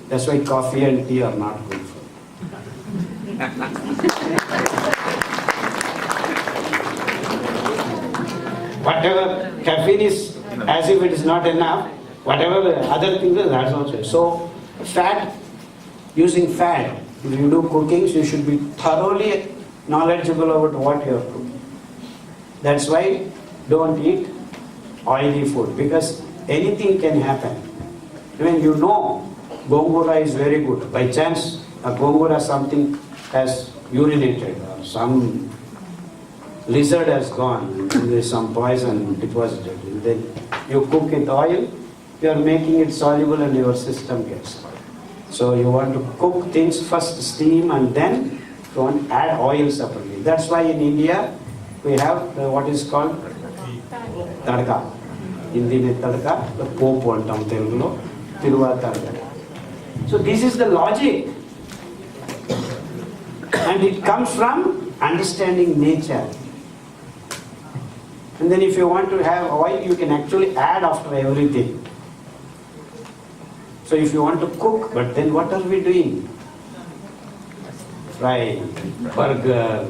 That's why coffee and tea are not good for you. Whatever caffeine is, as if it is not enough, whatever the other things are, that's also. So fat, using fat, if you do cooking, you should be thoroughly knowledgeable about what you are cooking. That's why don't eat oily food, because anything can happen. When you know gongura is very good, by chance a gongura something has urinated or some lizard has gone and there is some poison deposited, and then you cook it oil, you are making it soluble and your system gets spoiled. So you want to cook things first, steam, and then you want to add oil separately. That's why in India we have what is called tadka. Hindi mein tadka, the pope antam Telugulo, tiruva tadka. So this is the logic. And it comes from understanding nature. And then if you want to have oil, you can actually add after everything. So if you want to cook, but then what are we doing? Fry, burger,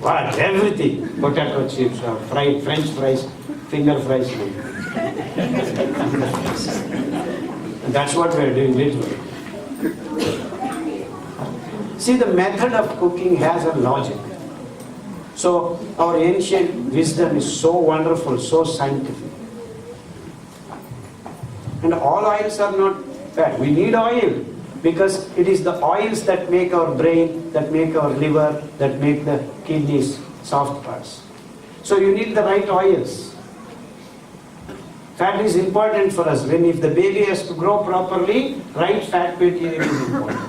what, everything. Potato chips, fried French fries, finger fries. And that's what we are doing literally. See, the method of cooking has a logic. So our ancient wisdom is so wonderful, so scientific. And all oils are not bad. We need oil because it is the oils that make our brain, that make our liver, that make the kidneys, soft parts. So you need the right oils. Fat is important for us. If the baby has to grow properly, right fat material is important.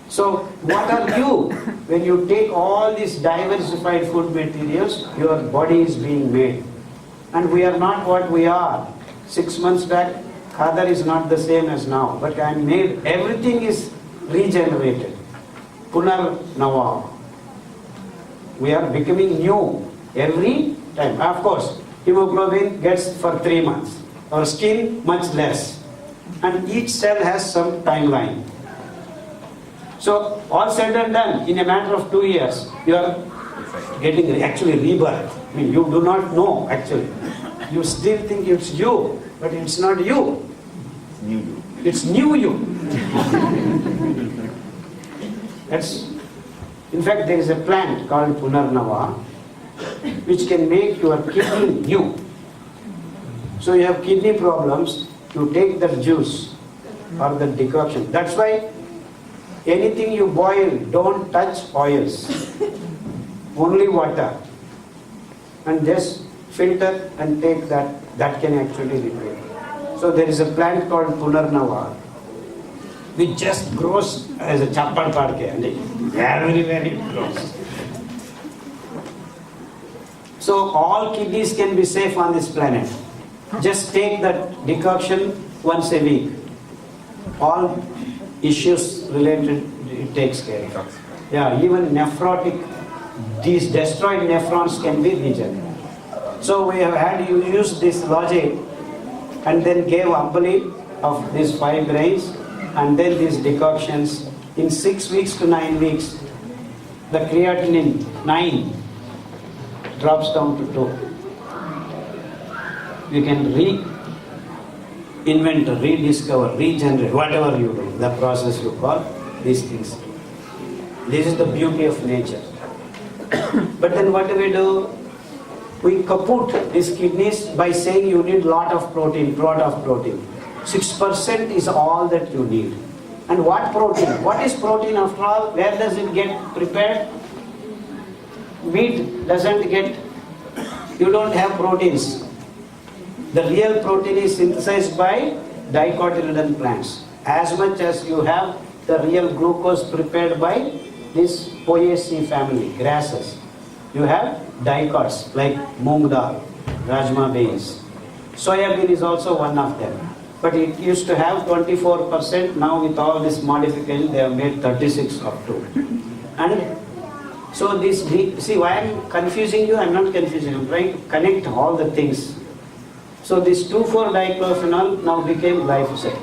So what are you? When you take all these diversified food materials, your body is being made. And we are not what we are. 6 months back, Khadar is not the same as now. But I am made, everything is regenerated. Punar Nava. We are becoming new every time. Of course, hemoglobin gets for 3 months. Our skin, much less. And each cell has some timeline. So, all said and done, in a matter of 2 years, you are getting actually rebirth. I mean, you do not know actually. You still think it's you, but it's not you. New you. It's new you. In fact, there is a plant called Punarnava which can make your kidney new. So you have kidney problems, you take that juice or the decoction. That's why anything you boil, don't touch oils, only water. And just filter and take that, that can actually repair. So there is a plant called Punarnava which just grows as a chappal padke, and very, very grows. So all kidneys can be safe on this planet. Just take that decoction once a week. All issues related, it takes care of. Yeah, even nephrotic, these destroyed nephrons can be regenerated. So we have had you use this logic and then gave Ambali of these 5 grains and then these decoctions. In 6 weeks to 9 weeks, the creatinine 9 drops down to 2. You can reinvent, rediscover, regenerate, whatever you do, the process you call these things. This is the beauty of nature. But then what do? We kaput these kidneys by saying you need lot of protein, 6% is all that you need. And what protein? What is protein after all? Where does it get prepared? Meat doesn't get, you don't have proteins. The real protein is synthesized by dicotyledon plants. As much as you have the real glucose prepared by this Poaceae family, grasses. You have dicots like moong dal, rajma beans. Soya bean is also one of them. But it used to have 24%, now with all this modification they have made 36 up to. And so this, see why I am confusing you? I am not confusing you, I am trying to connect all the things. So this 2,4-diclofenol now became glyphosate.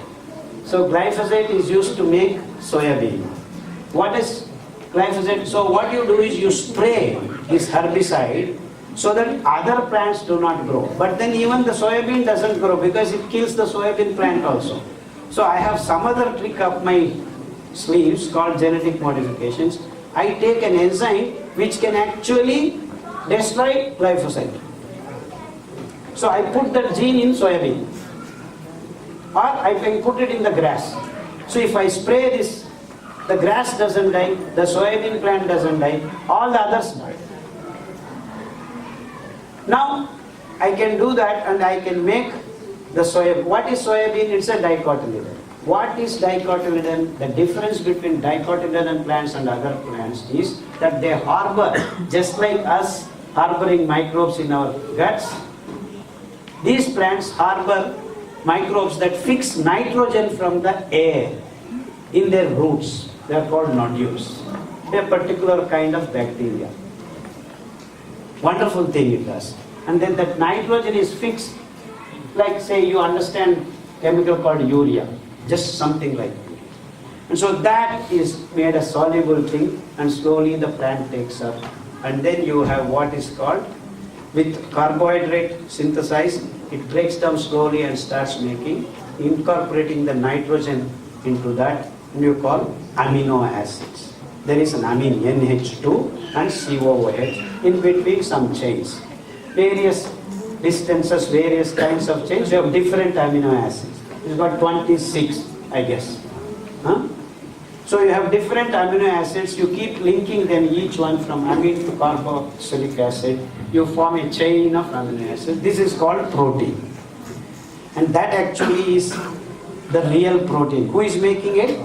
So glyphosate is used to make soya bean. What is glyphosate? So what you do is you spray this herbicide so that other plants do not grow. But then even the soybean doesn't grow because it kills the soybean plant also. So I have some other trick up my sleeves called genetic modifications. I take an enzyme which can actually destroy glyphosate. So I put that gene in soybean, or I can put it in the grass. So if I spray this, the grass doesn't die, the soybean plant doesn't die, all the others die. Now I can do that and I can make the soybean. What is soybean? It's a dicotyledon. What is dicotyledon? The difference between dicotyledon plants and other plants is that they harbor, just like us harboring microbes in our guts. These plants harbor microbes that fix nitrogen from the air in their roots. They are called nodules. A particular kind of bacteria. Wonderful thing it does. And then that nitrogen is fixed, like say you understand chemical called urea, just something like that. And so that is made a soluble thing and slowly the plant takes up. And then you have what is called, with carbohydrate synthesized, it breaks down slowly and starts incorporating the nitrogen into that, and you call amino acids. There is an amine, NH2 and COOH, in between some chains. Various distances, various kinds of chains, you have different amino acids. It's got 26, I guess. Huh? So you have different amino acids, you keep linking them each one from amine to carboxylic acid, you form a chain of amino acids. This is called protein. And that actually is the real protein. Who is making it?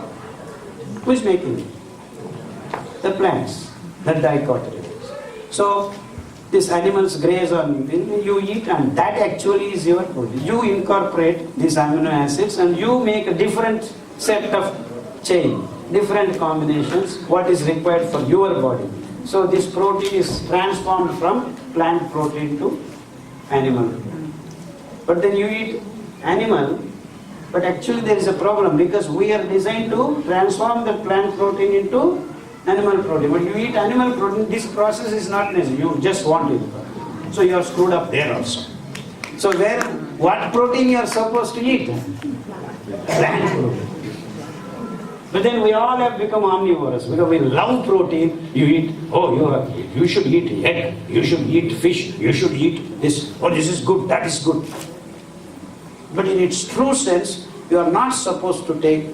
Who is making it? The plants, the dicotyledons. So these animals graze on, you eat, and that actually is your protein. You incorporate these amino acids and you make a different set of chain, different combinations, what is required for your body. So this protein is transformed from plant protein to animal. But then you eat animal, but actually there is a problem because we are designed to transform the plant protein into animal protein. But you eat animal protein, this process is not necessary. You just want it. So you are screwed up there also. So what protein you are supposed to eat? Plant protein. But then we all have become omnivorous because we love protein. You eat, you should eat egg, you should eat fish, you should eat this, this is good, that is good. But in its true sense, you are not supposed to take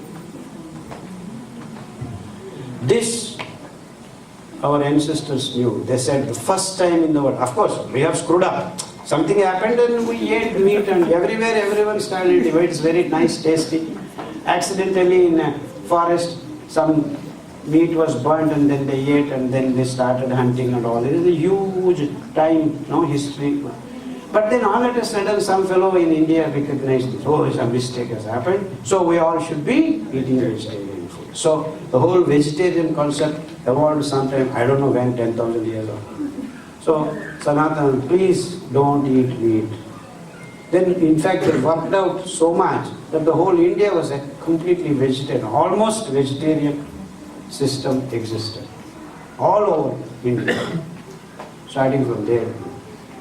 this. Our ancestors knew. They said the first time in the world, of course, we have screwed up. Something happened and we ate meat and everywhere everyone started eating. It's very nice, tasty. Accidentally in a forest, some meat was burnt and then they ate and then they started hunting and all. It is a huge time, history. But then all of a sudden some fellow in India recognized this. A mistake has happened. So we all should be eating vegetarian food. So the whole vegetarian concept evolved sometime, I don't know when, 10,000 years ago. So Sanatana, please don't eat meat. Then in fact they worked out so much that the whole India was a completely vegetarian, almost vegetarian system existed. All over India, starting from there.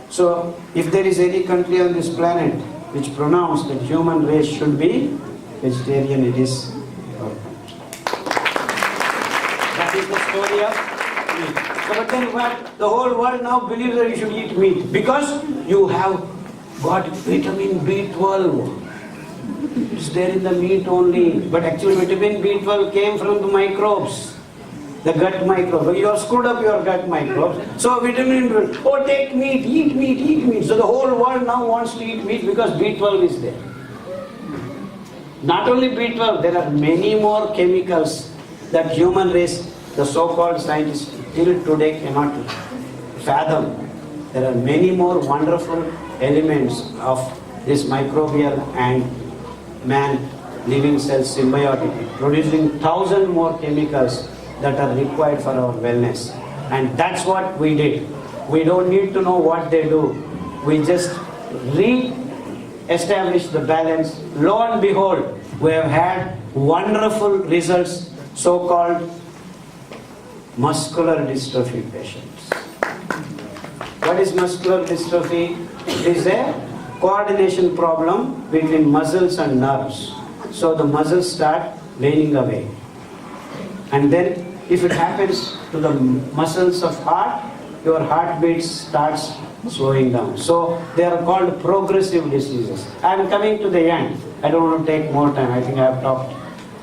So if there is any country on this planet which pronounced that human race should be vegetarian, it is our country. That is the story of meat. So but then what? The whole world now believes that you should eat meat because you have got vitamin B12. It's there in the meat only. But actually vitamin B12 came from the microbes. The gut microbes. You have screwed up your gut microbes. So vitamin B12, take meat, eat meat, eat meat. So the whole world now wants to eat meat because B12 is there. Not only B12, there are many more chemicals that human race, the so-called scientists, till today cannot fathom. There are many more wonderful elements of this microbial and man living cells symbiotic, producing 1,000 more chemicals that are required for our wellness. And that's what we did. We don't need to know what they do. We just re-establish the balance. Lo and behold, we have had wonderful results, so-called muscular dystrophy patients. What is muscular dystrophy? It is a coordination problem between muscles and nerves. So the muscles start waning away. And then if it happens to the muscles of heart, your heartbeat starts slowing down. So they are called progressive diseases. I am coming to the end. I don't want to take more time. I think I have talked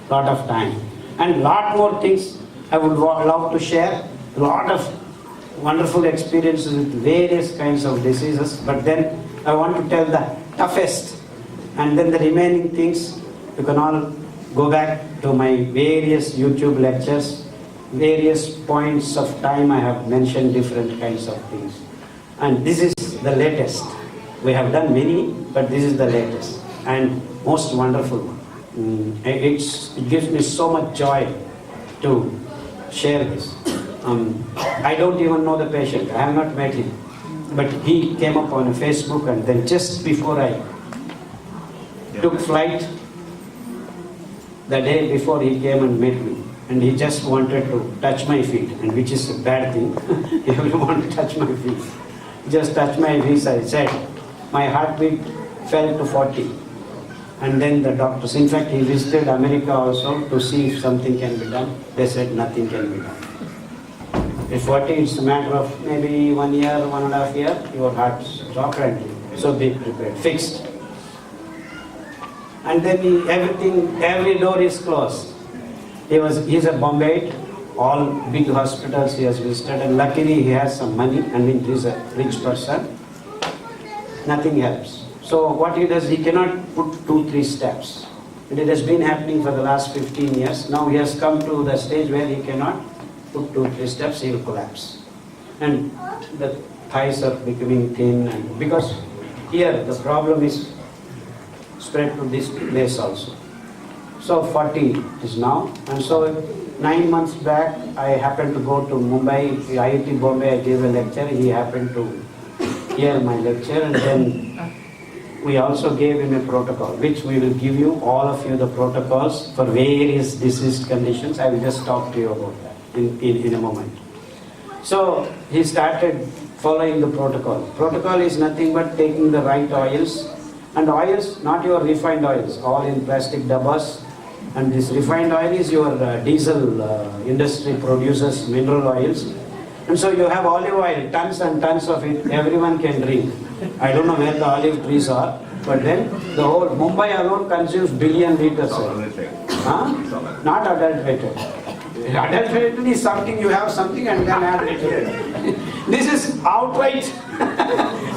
a lot of time. And lot more things I would love to share. A lot of wonderful experiences with various kinds of diseases. But then I want to tell the toughest. And then the remaining things, you can all go back to my various YouTube lectures. Various points of time I have mentioned different kinds of things. And this is the latest. We have done many, but this is the latest and most wonderful one. It gives me so much joy to share this. I don't even know the patient. I have not met him. But he came up on Facebook, and then just before I took flight, the day before he came and met me. And he just wanted to touch my feet, and which is a bad thing. He doesn't want to touch my feet. Just touch my feet, I said. My heartbeat fell to 40. And then the doctors, in fact, he visited America also to see if something can be done. They said nothing can be done. At 40, it's a matter of maybe 1 year, 1.5 years, your heart stopped and so be prepared, fixed. And then every door is closed. He's a Bombay, all big hospitals he has visited, and luckily he has some money, and he's a rich person. Nothing helps. So what he does, he cannot put 2-3 steps. And it has been happening for the last 15 years. Now he has come to the stage where he cannot put 2-3 steps, he will collapse. And the thighs are becoming thin, and because here the problem is spread to this place also. So 40 is now, and so 9 months back I happened to go to Mumbai, IIT Bombay, I gave a lecture, he happened to hear my lecture, and then we also gave him a protocol, which we will give you, all of you, the protocols for various disease conditions. I will just talk to you about that in a moment. So he started following the protocol. Protocol is nothing but taking the right oils, and oils, not your refined oils, all in plastic dabbas, And this refined oil is your diesel industry produces mineral oils. And so you have olive oil, tons and tons of it, everyone can drink. I don't know where the olive trees are, but then the whole Mumbai alone consumes billion liters. Huh? Not adulterated. Adulterated is something, you have something and then add it. This is outright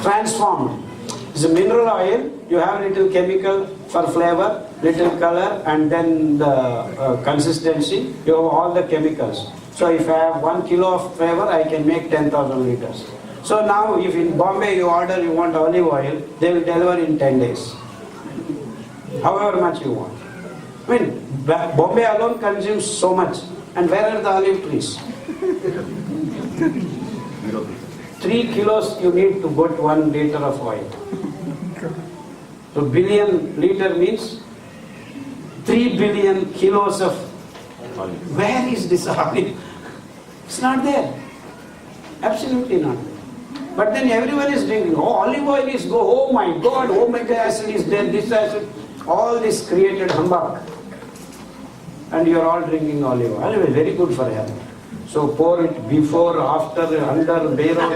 transformed. It's a mineral oil, you have little chemical for flavor, little color, and then the consistency, you have all the chemicals. So if I have 1 kilo of flavor, I can make 10,000 liters. So now if in Bombay you order, you want olive oil, they will deliver in 10 days. However much you want. I mean, Bombay alone consumes so much. And where are the olive trees? 3 kilos you need to put 1 liter of oil. So billion liter means 3 billion kilos of olive. Where is this olive? It's not there. Absolutely not there. But then everyone is drinking. Oh, olive oil is go. Oh my God, omega acid is there, this acid. All this created humbug. And you are all drinking olive oil. Olive is very good for health. So pour it before, after, under, below.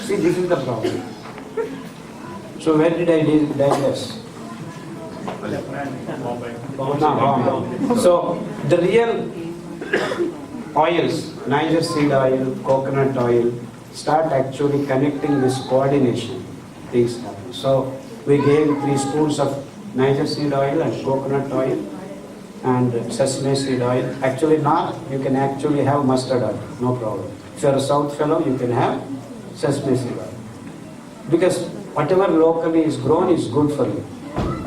See, this is the problem. So where did I digress? So the real oils, Niger seed oil, coconut oil, start actually connecting this coordination. Things happen. So we gave 3 spoons of Niger seed oil and coconut oil and sesame seed oil. Actually north, you can actually have mustard oil, no problem. If you are a south fellow, you can have sesame seed oil. Because whatever locally is grown is good for you.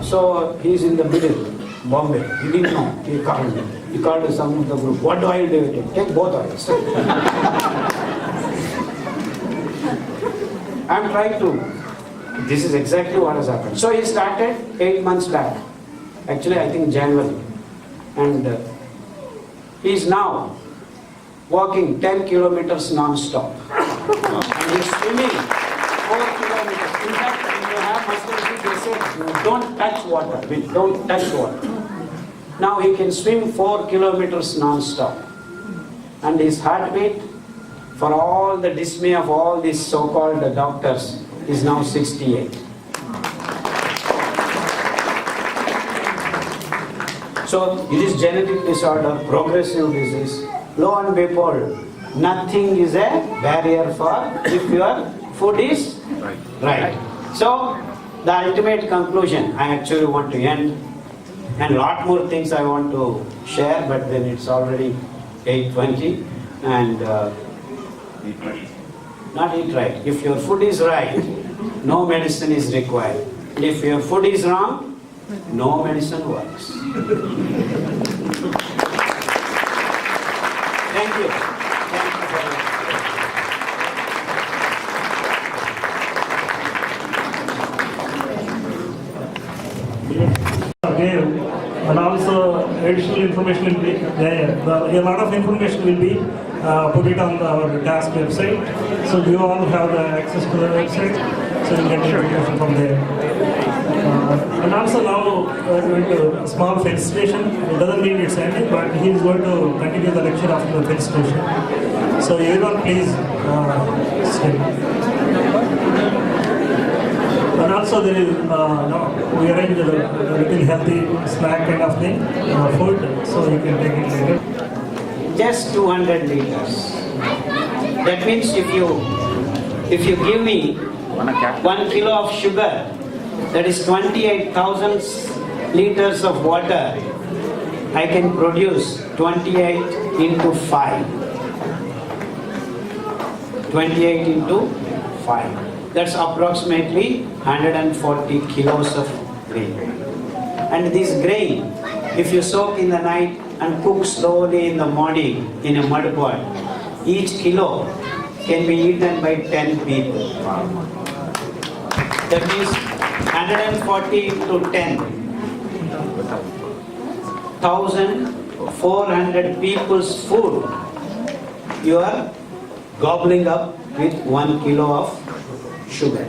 So he is in the middle, Bombay. He didn't know. He called me. He called some of the group. What oil do you take? Take both oils. I'm trying to. This is exactly what has happened. So he started 8 months back. Actually, I think January. And he is now walking 10 kilometers non-stop. And he's swimming 4 kilometers. In fact, when you have muscular they say, don't touch water. Don't touch water. Now he can swim 4 kilometers non-stop. And his heartbeat, for all the dismay of all these so-called doctors, is now 68. So it is genetic disorder, progressive disease. Lo and behold, nothing is a barrier for if your food is right. So the ultimate conclusion, I actually want to end, and lot more things I want to share, but then it's already 8:20, and not eat right. If your food is right, no medicine is required. And if your food is wrong, no medicine works. Thank you. Again, and also additional information will be there. A lot of information will be put it on our TASC website. So you all have the access to the website, so you get information from there. And also now we're going to a small felicitation. It doesn't mean it's ending, but he is going to continue the lecture after the felicitation. So everyone please stay. And also there is, we arrange a little healthy snack kind of thing, food, so you can take it later. Just 200 liters. That means if you give me 1 kilo of sugar, that is 28,000 liters of water, I can produce 28 into 5. 28 into 5. That's approximately 140 kilos of grain. And this grain, if you soak in the night and cook slowly in the morning in a mud pot, each kilo can be eaten by 10 people. That means 140 into 10. 1,400 people's food you are gobbling up with 1 kilo of sugar.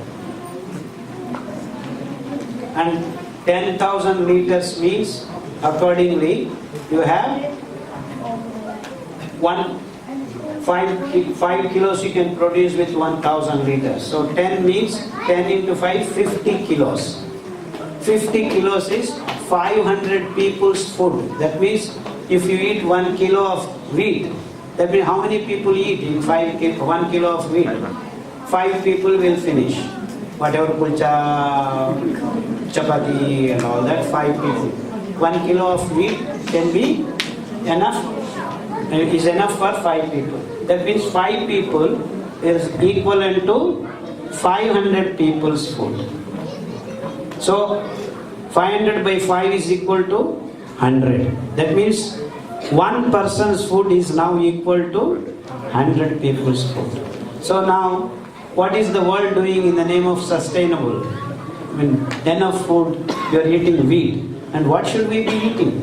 and 10,000 liters means accordingly you have 5 kilos you can produce with 1,000 liters. So 10 means 10 into 5, 50 kilos. 50 kilos is 500 people's food. That means if you eat 1 kilo of wheat, that means how many people eat in 1 kilo of wheat? 5 people will finish. Whatever kulcha, chapati and all that, 5 people. 1 kilo of wheat can be enough, is enough for 5 people. That means 5 people is equivalent to 500 people's food. So 500 by 5 is equal to 100. That means one person's food is now equal to 100 people's food. So now, what is the world doing in the name of sustainable? I mean, enough food, you are eating wheat. And what should we be eating?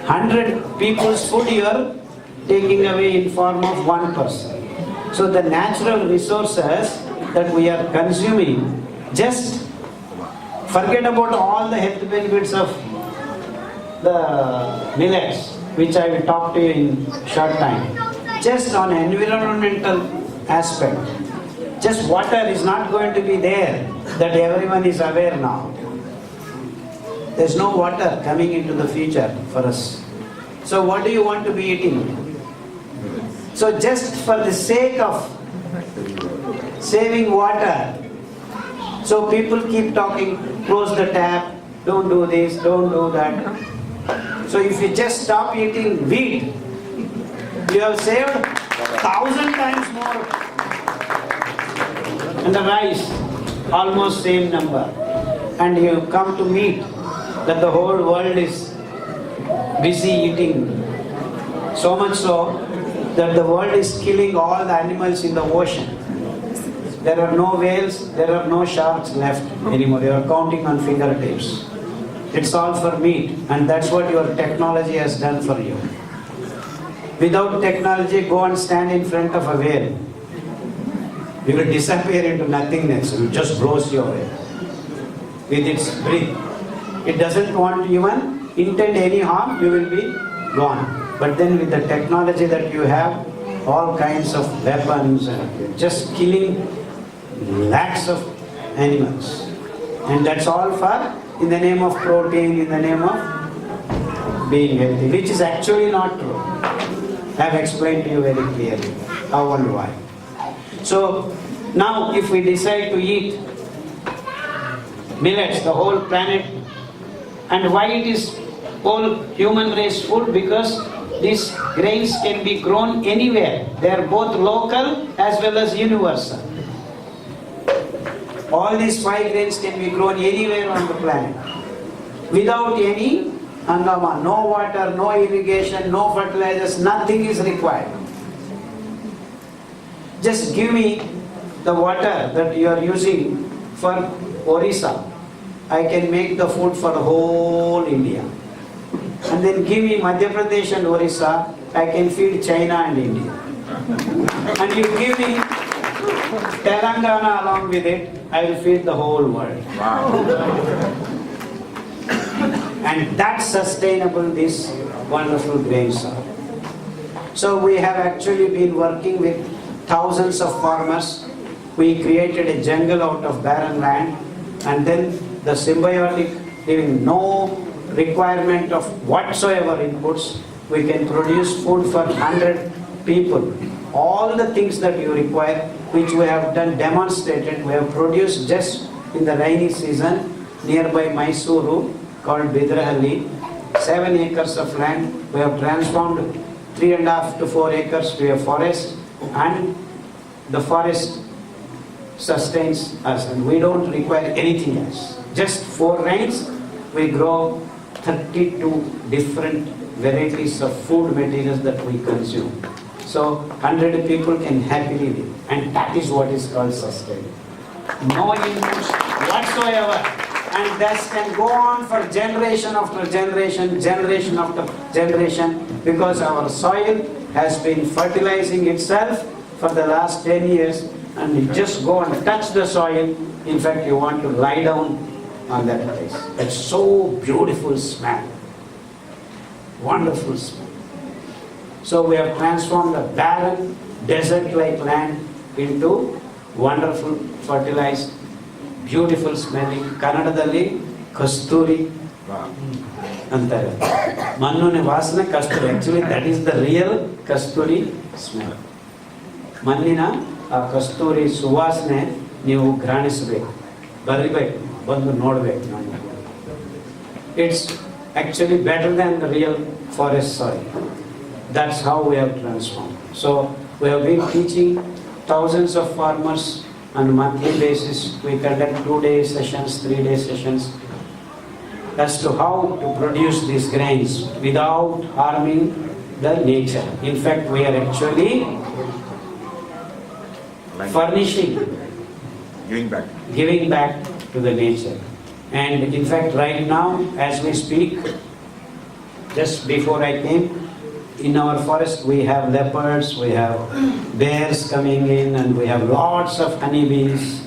100 people's food you are taking away in form of one person. So the natural resources that we are consuming, just forget about all the health benefits of the millets, which I will talk to you in short time. Just on environmental aspect, just water is not going to be there, that everyone is aware now. There's no water coming into the future for us. So what do you want to be eating? So just for the sake of saving water, so people keep talking, close the tap, don't do this, don't do that. So if you just stop eating wheat, you have saved 1,000 times more. And the rice, almost same number. And you come to meat, that the whole world is busy eating. So much so that the world is killing all the animals in the ocean. There are no whales, there are no sharks left anymore. They are counting on fingertips. It's all for meat, and that's what your technology has done for you. Without technology, go and stand in front of a whale. You will disappear into nothingness. It just blows you away with its breath. It doesn't want to even intend any harm, you will be gone. But then with the technology that you have, all kinds of weapons and just killing lakhs of animals. And that's all for, in the name of protein, in the name of being healthy, which is actually not true. I have explained to you very clearly how and why. So now if we decide to eat millets, the whole planet, and why it is whole human race food? Because these grains can be grown anywhere. They are both local as well as universal. All these 5 grains can be grown anywhere on the planet without any hangama, no water, no irrigation, no fertilizers, nothing is required. Just give me the water that you are using for Orissa. I can make the food for the whole India. And then give me Madhya Pradesh and Orissa, I can feed China and India. And you give me Telangana along with it, I will feed the whole world. Wow. And that's sustainable, these wonderful grains are. So we have actually been working with thousands of farmers. We created a jungle out of barren land, and then the symbiotic, giving no requirement of whatsoever inputs, we can produce food for 100 people. All the things that you require, which we have done, demonstrated, we have produced just in the rainy season nearby Mysuru, called Bidrahalli, 7 acres of land. We have transformed 3.5 to 4 acres to a forest, and the forest sustains us, and we don't require anything else. Just 4 rains, we grow 32 different varieties of food materials that we consume. So 100 people can happily live, and that is what is called sustainable. No inputs whatsoever, and this can go on for generation after generation, generation after generation, because our soil has been fertilizing itself for the last 10 years, and you just go and touch the soil, In fact, you want to lie down on that rice. It's so beautiful smell. Wonderful smell. So we have transformed a barren, desert-like land into wonderful, fertilized, beautiful smelling. Kannadadalli kasturi ಅಂತಾರೆ. ಮಣ್ಣಿನ ವಾಸನೆ ಕಸ್ತೂರಿ. Actually, that is the real kasturi smell. ಮಣ್ಣಿನ ಆ ಕಸ್ತೂರಿ ಸುವಾಸನೆ ನೀವು ಘ್ರಾಣಿಸಬೇಕು, ಬರಿಬೇಕು, ಬಂದು ನೋಡಬೇಕು. It's actually better than the real forest soil. That's how we have transformed. So we have been teaching thousands of farmers on a monthly basis. We conduct 2-day sessions, 3-day sessions as to how to produce these grains without harming the nature. In fact, we are actually furnishing, giving back to the nature. And in fact, right now, as we speak, just before I came, in our forest we have leopards, we have bears coming in, and we have lots of honeybees,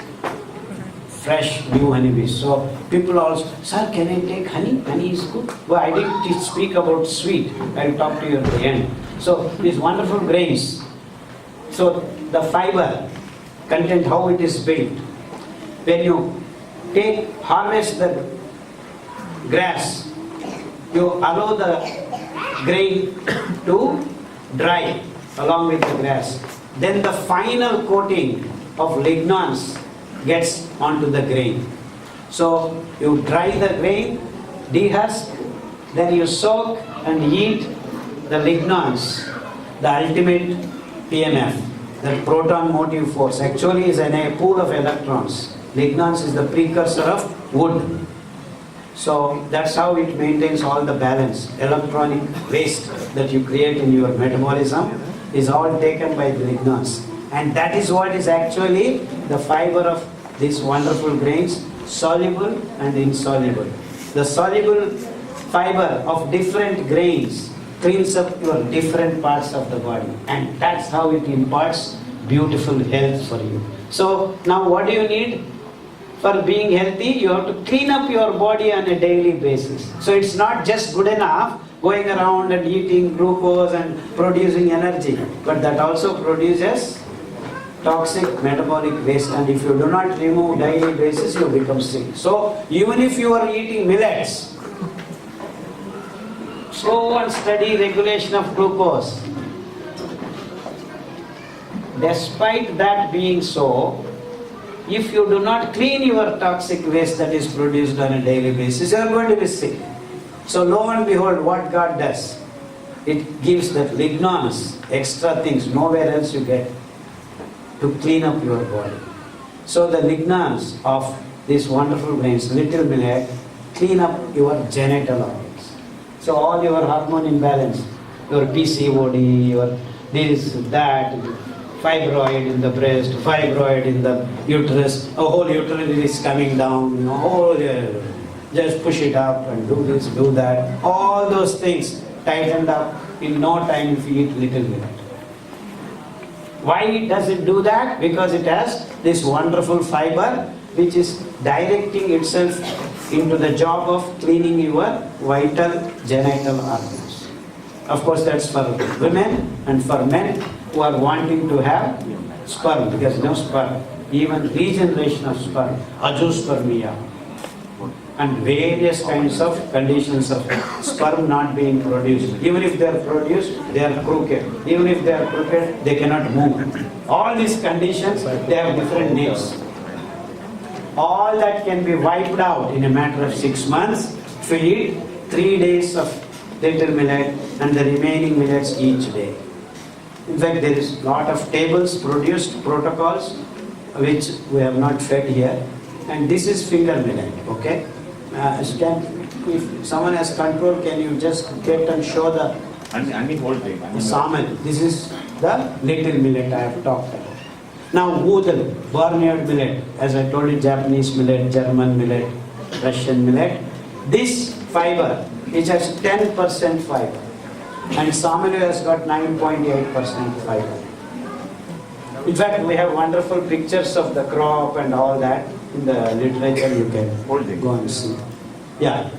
fresh new honeybees. So people also, sir, can I take honey? Honey is good. Well, I didn't speak about sweet. I'll talk to you at the end. So these wonderful grains. So the fiber content, how it is built. When you harvest the grass, you allow the grain to dry along with the grass. Then the final coating of lignans gets onto the grain. So you dry the grain, dehusk, then you soak and eat the lignans, the ultimate PMF, the proton motive force. Actually is a pool of electrons. Lignans is the precursor of wood. So that's how it maintains all the balance. Electronic waste that you create in your metabolism is all taken by the lignans. And that is what is actually the fiber of these wonderful grains, soluble and insoluble. The soluble fiber of different grains cleans up your different parts of the body. And that's how it imparts beautiful health for you. So now what do you need? For being healthy, you have to clean up your body on a daily basis. So it's not just good enough going around and eating glucose and producing energy, but that also produces toxic metabolic waste, and if you do not remove daily basis, you become sick. So even if you are eating millets, slow and steady regulation of glucose, despite that being so, if you do not clean your toxic waste that is produced on a daily basis, you are going to be sick. So lo and behold, what God does, it gives that lignans, extra things, nowhere else you get, to clean up your body. So the lignans of these wonderful grains, little millet, clean up your genital organs. So all your hormone imbalance, your PCOD, your this, that, fibroid in the breast, fibroid in the uterus, a whole uterus is coming down, just push it up and do this, do that. All those things tightened up in no time if you eat little millet. Why does it do that? Because it has this wonderful fiber which is directing itself into the job of cleaning your vital genital organs. Of course, that's for women and for men who are wanting to have sperm, because no sperm, even regeneration of sperm, azoospermia, and various kinds of conditions of sperm not being produced. Even if they are produced, they are crooked. Even if they are crooked, they cannot move. All these conditions, they have different names. All that can be wiped out in a matter of 6 months if you eat 3 days of little millet and the remaining millets each day. In fact, there is a lot of tables produced, protocols, which we have not fed here. And this is finger millet, okay? If someone has control, can you just get and show the salmon? This is the little millet I have talked about. Now, udal, barnyard millet, as I told you, Japanese millet, German millet, Russian millet. This fiber, which has 10% fiber, and Samanu has got 9.8% fiber. In fact, we have wonderful pictures of the crop and all that. in the literature, you can Holding. go and see. Yeah.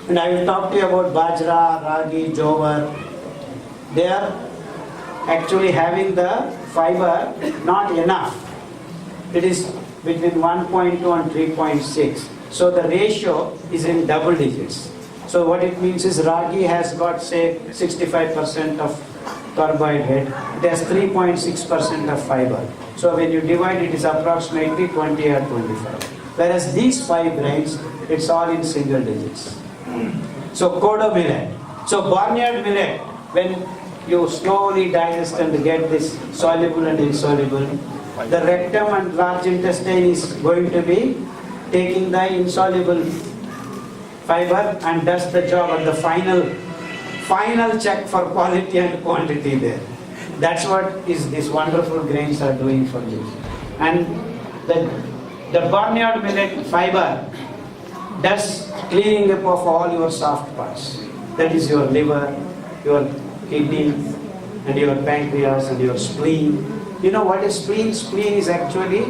And I will talk to you about bajra, ragi, jowar. They are actually having the fiber not enough. It is between 1.2 and 3.6. So the ratio is in double digits. So what it means is ragi has got say 65% of carbohydrate. It has 3.6% of fiber. So when you divide it is approximately 20 or 25. Whereas these 5 grains, it's all in single digits. So kodo millet. So barnyard millet, when you slowly digest and get this soluble and insoluble, the rectum and large intestine is going to be taking the insoluble fiber and does the job at the final check for quality and quantity there. That's what is these wonderful grains are doing for you. And the barnyard millet fiber does cleaning up of all your soft parts. That is your liver, your kidney, and your pancreas and your spleen. You know what is spleen? Spleen is actually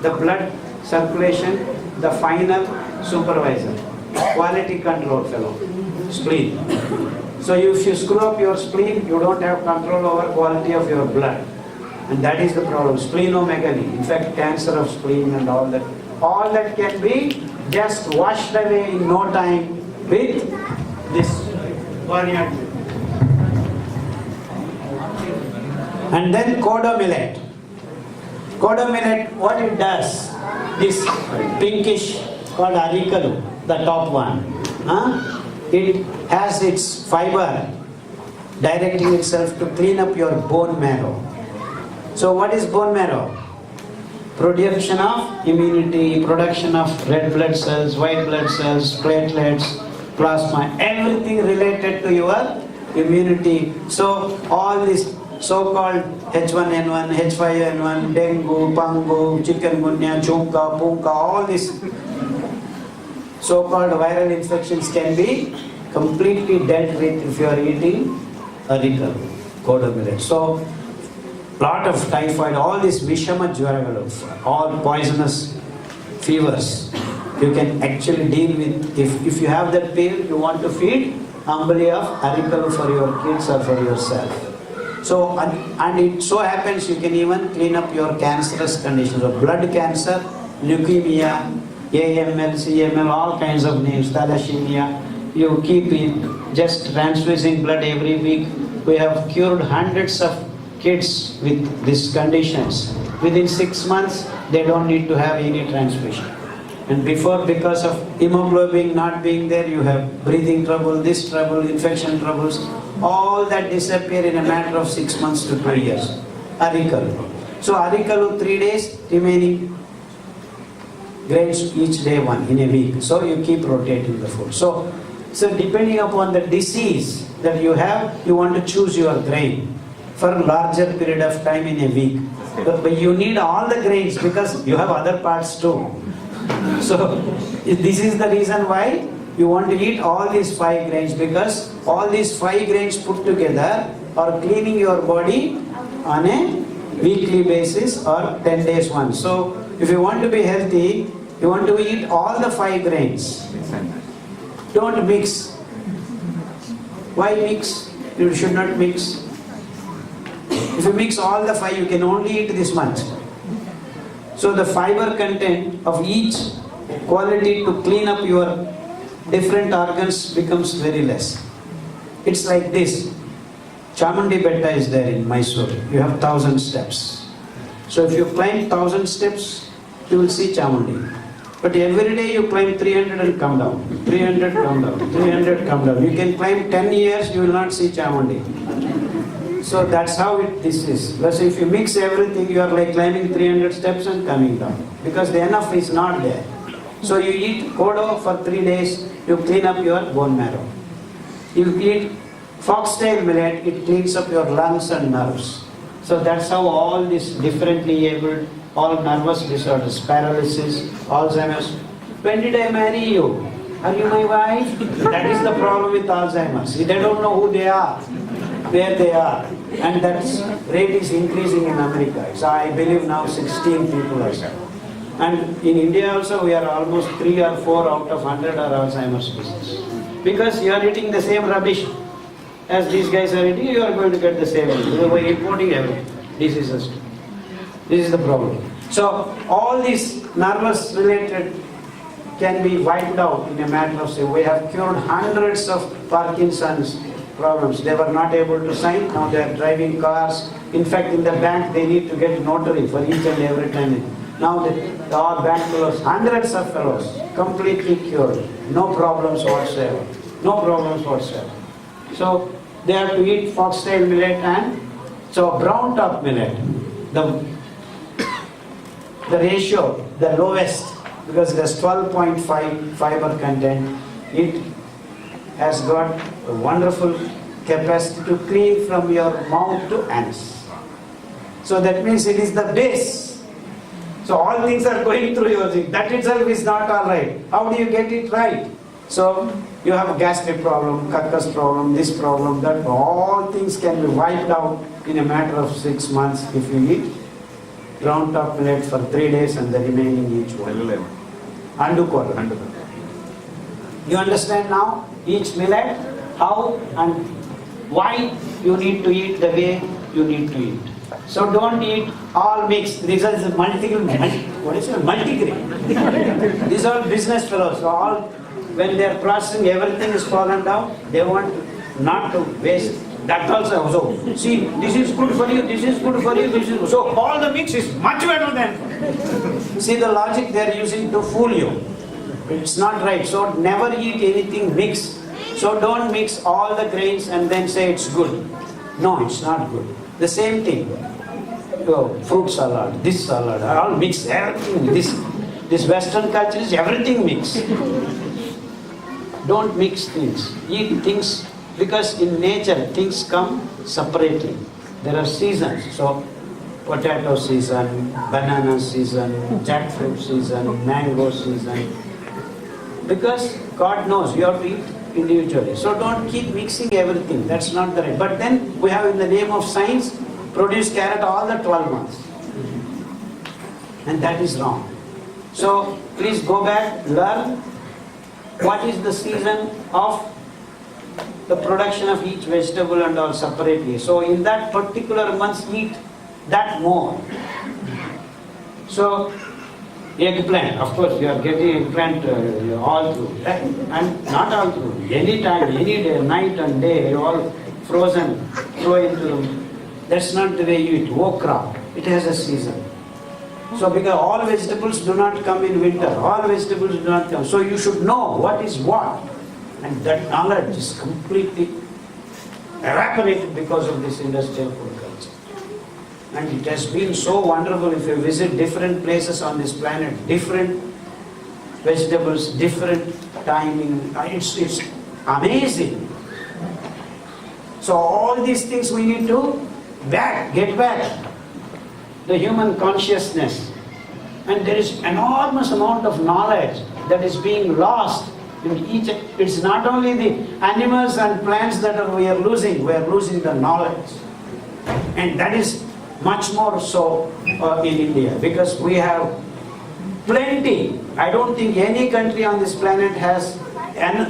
the blood circulation, the final supervisor, quality control fellow, spleen. So if you screw up your spleen, you don't have control over quality of your blood. And that is the problem, splenomegaly. In fact, cancer of spleen and all that can be just washed away in no time with this barnyard. And then kodo millet. Kodo millet, what it does, this pinkish called arikalu, the top one. It has its fiber directing itself to clean up your bone marrow. So what is bone marrow? Production of immunity, production of red blood cells, white blood cells, platelets, plasma, everything related to your immunity. So all this so-called H1N1, H5N1, dengue, pangu, chikungunya, chuka, punka, all these so-called viral infections can be completely dealt with if you are eating arikal, kodo millet. So, lot of typhoid, all these vishama jwaragalu, all poisonous fevers, you can actually deal with. If you have that pain, you want to feed ambali of arikal for your kids or for yourself. So, and it so happens you can even clean up your cancerous conditions of blood cancer, leukemia, AML, CML, all kinds of names, thalassemia. You keep it, just transfusing blood every week. We have cured hundreds of kids with these conditions. Within 6 months, they don't need to have any transfusion. And before, because of hemoglobin not being there, you have breathing trouble, this trouble, infection troubles, all that disappear in a matter of 6 months to 2 years. Arikalu. So arikalu 3 days, remaining grains each day one in a week. So you keep rotating the food. So depending upon the disease that you have, you want to choose your grain for a larger period of time in a week. But you need all the grains because you have other parts too. So this is the reason why you want to eat all these 5 grains, because all these 5 grains put together are cleaning your body on a weekly basis or 10 days once. So if you want to be healthy, you want to eat all the 5 grains. Don't mix. Why mix? You should not mix. If you mix all the 5, you can only eat this much. So the fiber content of each quality to clean up your different organs becomes very less. It's like this. Chamundi Betta is there in Mysore. You have 1,000 steps. So if you climb 1,000 steps, you will see Chamundi. But every day you climb 300 and come down. 300 come down. 300 come down. You can climb 10 years, you will not see Chamundi. So that's how this is. Plus if you mix everything, you are like climbing 300 steps and coming down. Because the enough is not there. So you eat kodo for 3 days, you clean up your bone marrow. You eat foxtail millet, it cleans up your lungs and nerves. So that's how all these differently abled, all nervous disorders, paralysis, Alzheimer's. When did I marry you? Are you my wife? That is the problem with Alzheimer's. They don't know who they are, where they are. And that rate is increasing in America. So I believe now 16 people or so. And in India also, we are almost 3 or 4 out of 100 are Alzheimer's disease. Because you are eating the same rubbish as these guys are eating, you are going to get the same. We are importing everything, diseases. This is the problem. So all these nervous related can be wiped out in a matter of, say, we have cured hundreds of Parkinson's problems. They were not able to sign, now they are driving cars. In fact, in the bank, they need to get notary for each and every time. Now our bank fellows, hundreds of fellows, completely cured. No problems whatsoever. No problems whatsoever. So they have to eat foxtail millet and so brown top millet. The ratio, the lowest, because it has 12.5 fiber content, it has got a wonderful capacity to clean from your mouth to anus. So that means it is the base. So all things are going through your thing. That itself is not all right. How do you get it right? So you have a gastric problem, carcass problem, this problem, that. All things can be wiped out in a matter of 6 months if you eat ground top millet for 3 days and the remaining each one. Andu. You understand now each millet, how and why you need to eat the way you need to eat. So don't eat all mixed. These are the multigrain. These are business fellows. So all when they are processing, everything is fallen down. They want not to waste. That also. So see, this is good for you. This is good for you. This is good. So all the mix is much better than. See the logic they are using to fool you. It's not right. So never eat anything mixed. So don't mix all the grains and then say it's good. No, it's not good. The same thing. Fruit salad, this salad, all mixed, everything. This Western culture is everything mixed. Don't mix things. Eat things because in nature things come separately. There are seasons. So potato season, banana season, jackfruit season, mango season. Because God knows you have to eat individually. So don't keep mixing everything. That's not the right. But then we have in the name of science produce carrot all the 12 months. And that is wrong. So please go back, learn what is the season of the production of each vegetable and all separately. So in that particular month eat that more. So eggplant, of course you are getting eggplant all through. And not all through. Any time, any day, night and day, you all frozen, throw into them. That's not the way you eat. Okra, it has a season. So because all vegetables do not come in winter, all vegetables do not come. So you should know what is what. And that knowledge is completely evaporated because of this industrial food culture. And it has been so wonderful if you visit different places on this planet, different vegetables, different timing. It's amazing. So all these things we need to get back the human consciousness. And there is enormous amount of knowledge that is being lost in each. It's not only the animals and plants that we are losing the knowledge. And that is much more so in India, because we have plenty. I don't think any country on this planet has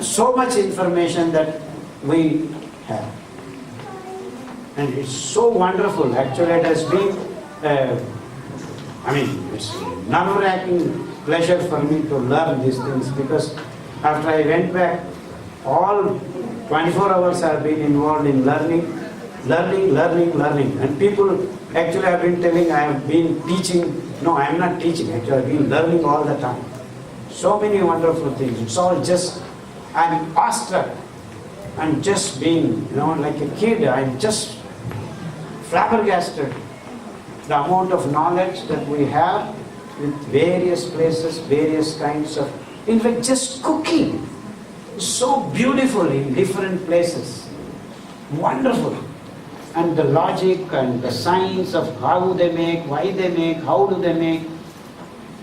so much information that we have. And it's so wonderful. Actually, it has been, it's nerve-wracking pleasure for me to learn these things, because after I went back, all 24 hours I have been involved in learning. And people actually have been telling I have been teaching. No, I am not teaching. Actually, I have been learning all the time. So many wonderful things. It's all just, I'm awestruck. I'm just being, like a kid. I'm just flabbergasted. The amount of knowledge that we have with various places, various kinds of, in fact, just cooking. So beautiful in different places. Wonderful. And the logic and the science of how they make, why they make, how do they make.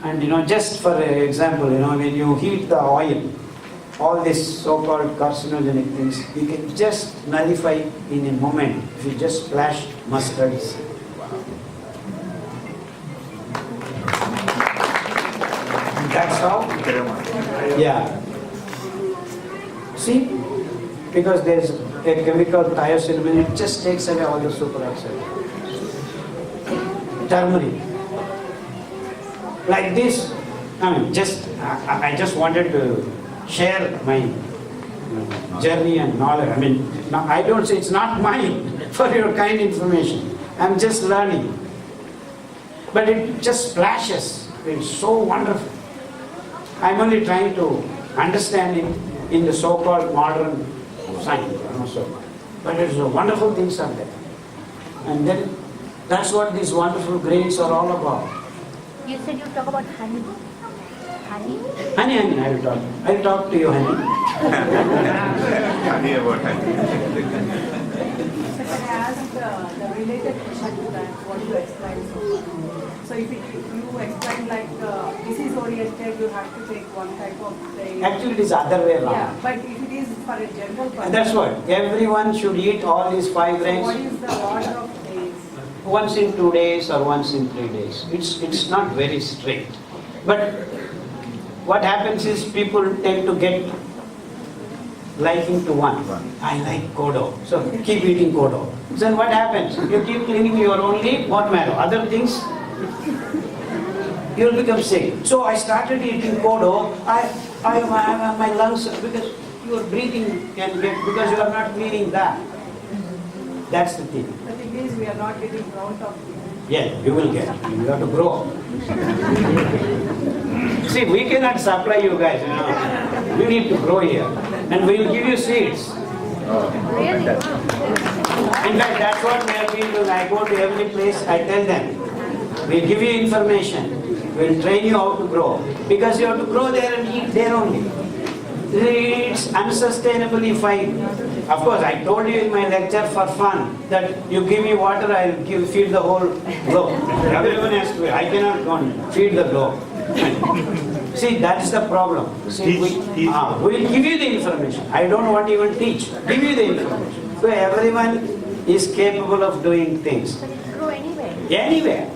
And just for example, when you heat the oil, all these so-called carcinogenic things, you can just nullify in a moment if you just splash mustard seed. That's how? Yeah. See? Because there's a chemical thiocyanamide, it just takes away all the superoxide. Turmeric. Like this, I just wanted to share my journey and knowledge. I don't say it's not mine for your kind information. I'm just learning. But it just splashes. It's so wonderful. I'm only trying to understand it in the so-called modern science. But it's wonderful things are there. And then that's what these wonderful grains are all about. You said you talk about honey. Honey? Honey, I will talk to you, honey. Honey about honey. So can I ask the related question to that, what you explained so far? So if you explain like disease oriented, you have to take one type of thing. Actually, it is other way around. Yeah, but if it is for a general person. That's what. Everyone should eat all these 5 So grains what is the order of days? once in 2 days or once in 3 days. It's not very strict. But what happens is people tend to get liking to one. I like kodo, so keep eating kodo. Then what happens? You keep cleaning your only bone marrow. Other things, you'll become sick. So I started eating kodo. My lungs, because your breathing can get, because you are not cleaning that. That's the thing. The thing is, we are not getting ground up. Yeah, you will get. You have to grow. See, we cannot supply you guys. We need to grow here. And we will give you seeds. Really? In fact, that's what we have been doing. I go to every place, I tell them, we'll give you information. We'll train you how to grow. Because you have to grow there and eat there only. It's unsustainably fine. Of course, I told you in my lecture for fun that you give me water, I'll feed the whole globe. Everyone has to, I cannot go and feed the globe. See, that is the problem. See, we will give you the information. I don't want to even teach. Give you the information. So everyone is capable of doing things. So it grow anywhere. Anywhere.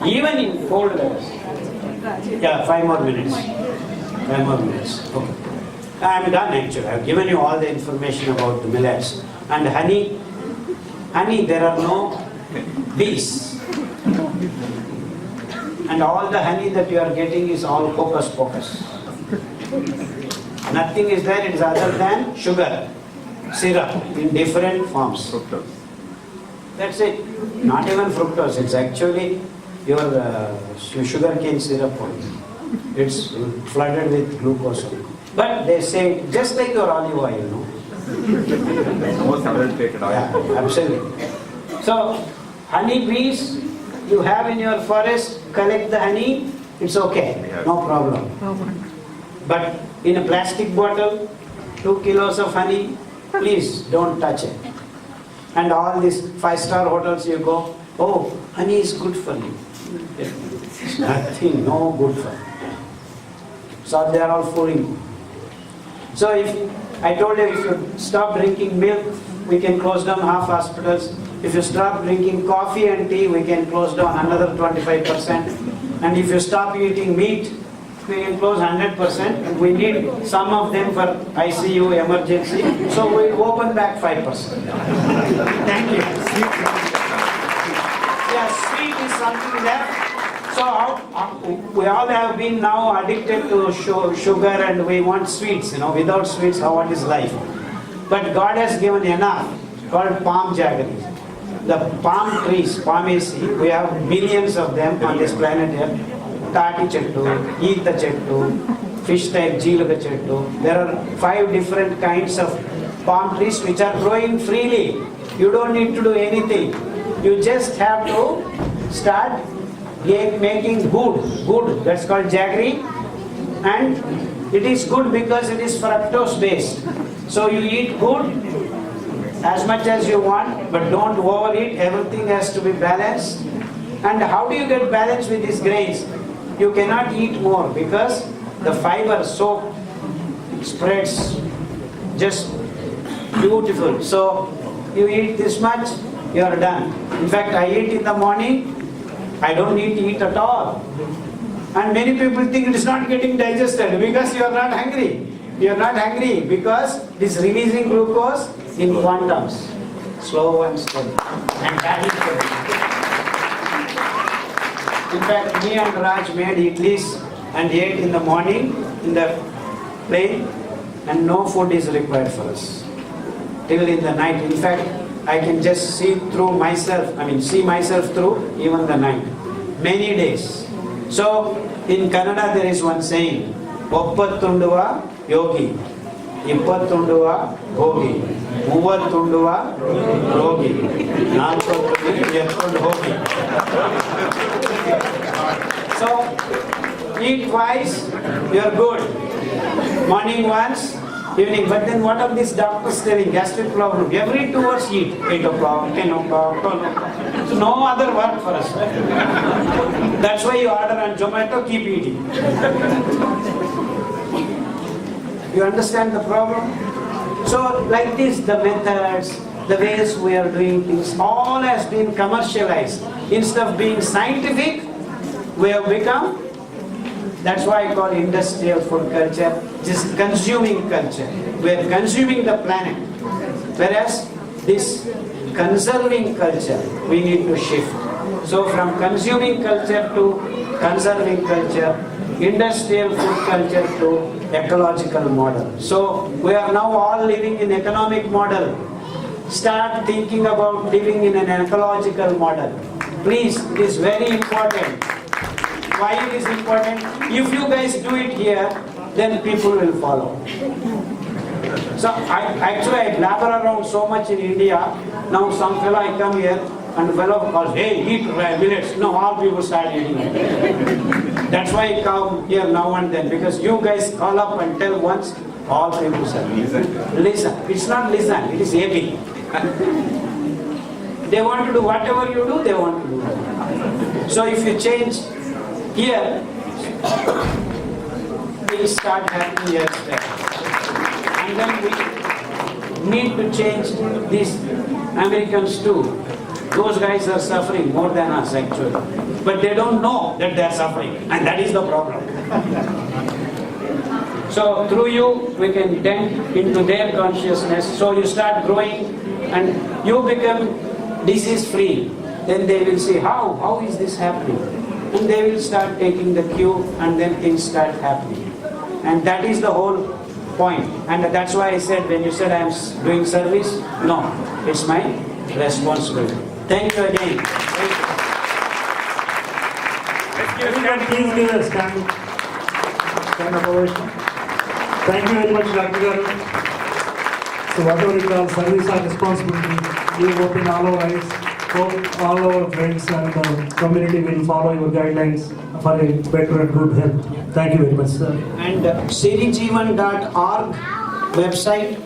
Even in cold weather. Yeah, 5 more minutes. 5 more minutes. Okay. I'm done actually. I've given you all the information about the millets. And honey, there are no bees. And all the honey that you are getting is all hocus pocus. Nothing is there, it is other than sugar, syrup in different forms. Fructose. That's it. Not even fructose, it's actually your sugar cane syrup only. It's flooded with glucose only. But they say, just like your olive oil, Most adulterated oil. Yeah, absolutely. So, honey bees you have in your forest, collect the honey, it's okay, no problem. But in a plastic bottle, 2 kilos of honey, please don't touch it. And all these 5-star hotels you go, oh, honey is good for you. It's nothing, no good for you. So they are all fooling you. So if I told you, if you stop drinking milk, we can close down half hospitals. If you stop drinking coffee and tea, we can close down another 25%. And if you stop eating meat, we can close 100%. And we need some of them for ICU emergency. So we open back 5%. Thank you. Yeah, sweet is something left. So we all have been now addicted to sugar and we want sweets. Without sweets, what is life? But God has given enough called palm jaggery. The palm trees, palmaceae, we have millions of them on this planet here. Tati chettu, Eeta chettu, fish type Jeeluga chettu. There are 5 different kinds of palm trees which are growing freely. You don't need to do anything. You just have to start making good. That's called jaggery. And it is good because it is fructose based. So you eat good as much as you want, but don't overeat. Everything has to be balanced. And how do you get balance with these grains? You cannot eat more because the fiber so spreads just beautiful. So you eat this much, you are done. In fact, I eat in the morning, I don't need to eat at all. And many people think it is not getting digested because you are not hungry. You are not hungry because it is releasing glucose in quantums, slow and steady. And that is good. In fact, me and Raj made idlis and ate in the morning in the plane, and no food is required for us till in the night. In fact, I can just see myself through even the night, many days. So in Kannada there is one saying, Oppattunduva yogi, Ippattunduva hogi, Muvattunduva yogi, Nalpattunduva yattundu hogi. So eat twice, you are good. Morning once, evening. But then what are these doctors telling? Gastric problem. Every 2 hours eat. 8 o'clock, 10 o'clock, 12 o'clock. So no other work for us. That's why you order on Zomato, keep eating. You understand the problem? So like this, the methods, the ways we are doing things, all has been commercialized. Instead of being scientific, we have become, that's why I call industrial food culture, just consuming culture. We are consuming the planet. Whereas this conserving culture, we need to shift. So from consuming culture to conserving culture, industrial food culture to ecological model. So we are now all living in economic model. Start thinking about living in an ecological model. Please, it is very important. Why it is important? If you guys do it here, then people will follow. So I blabber around so much in India. Now some fellow I come here and fellow calls, hey, eat millets. No, all people start eating it. That's why I come here now and then, because you guys call up and tell once, all people start. Listen. It's not listen, it is aping. They want to do whatever you do, they want to do. So if you change here, things start happening here. And then we need to change these Americans too. Those guys are suffering more than us actually. But they don't know that they are suffering, and that is the problem. So through you, we can dent into their consciousness. So you start growing and you become disease free. Then they will say, how is this happening? And they will start taking the cue, and then things start happening. And that is the whole point. And that's why I said, when you said I am doing service, no, it's my responsibility. Thank you again. Thank you. Everyone, please give a stand up ovation. Thank you very much, Dr. Garu. So whatever you call service or responsibility, you open all our eyes. Hope all our friends and the community will follow your guidelines for a better and good health. Thank you very much, sir. And sirijeevan.org website,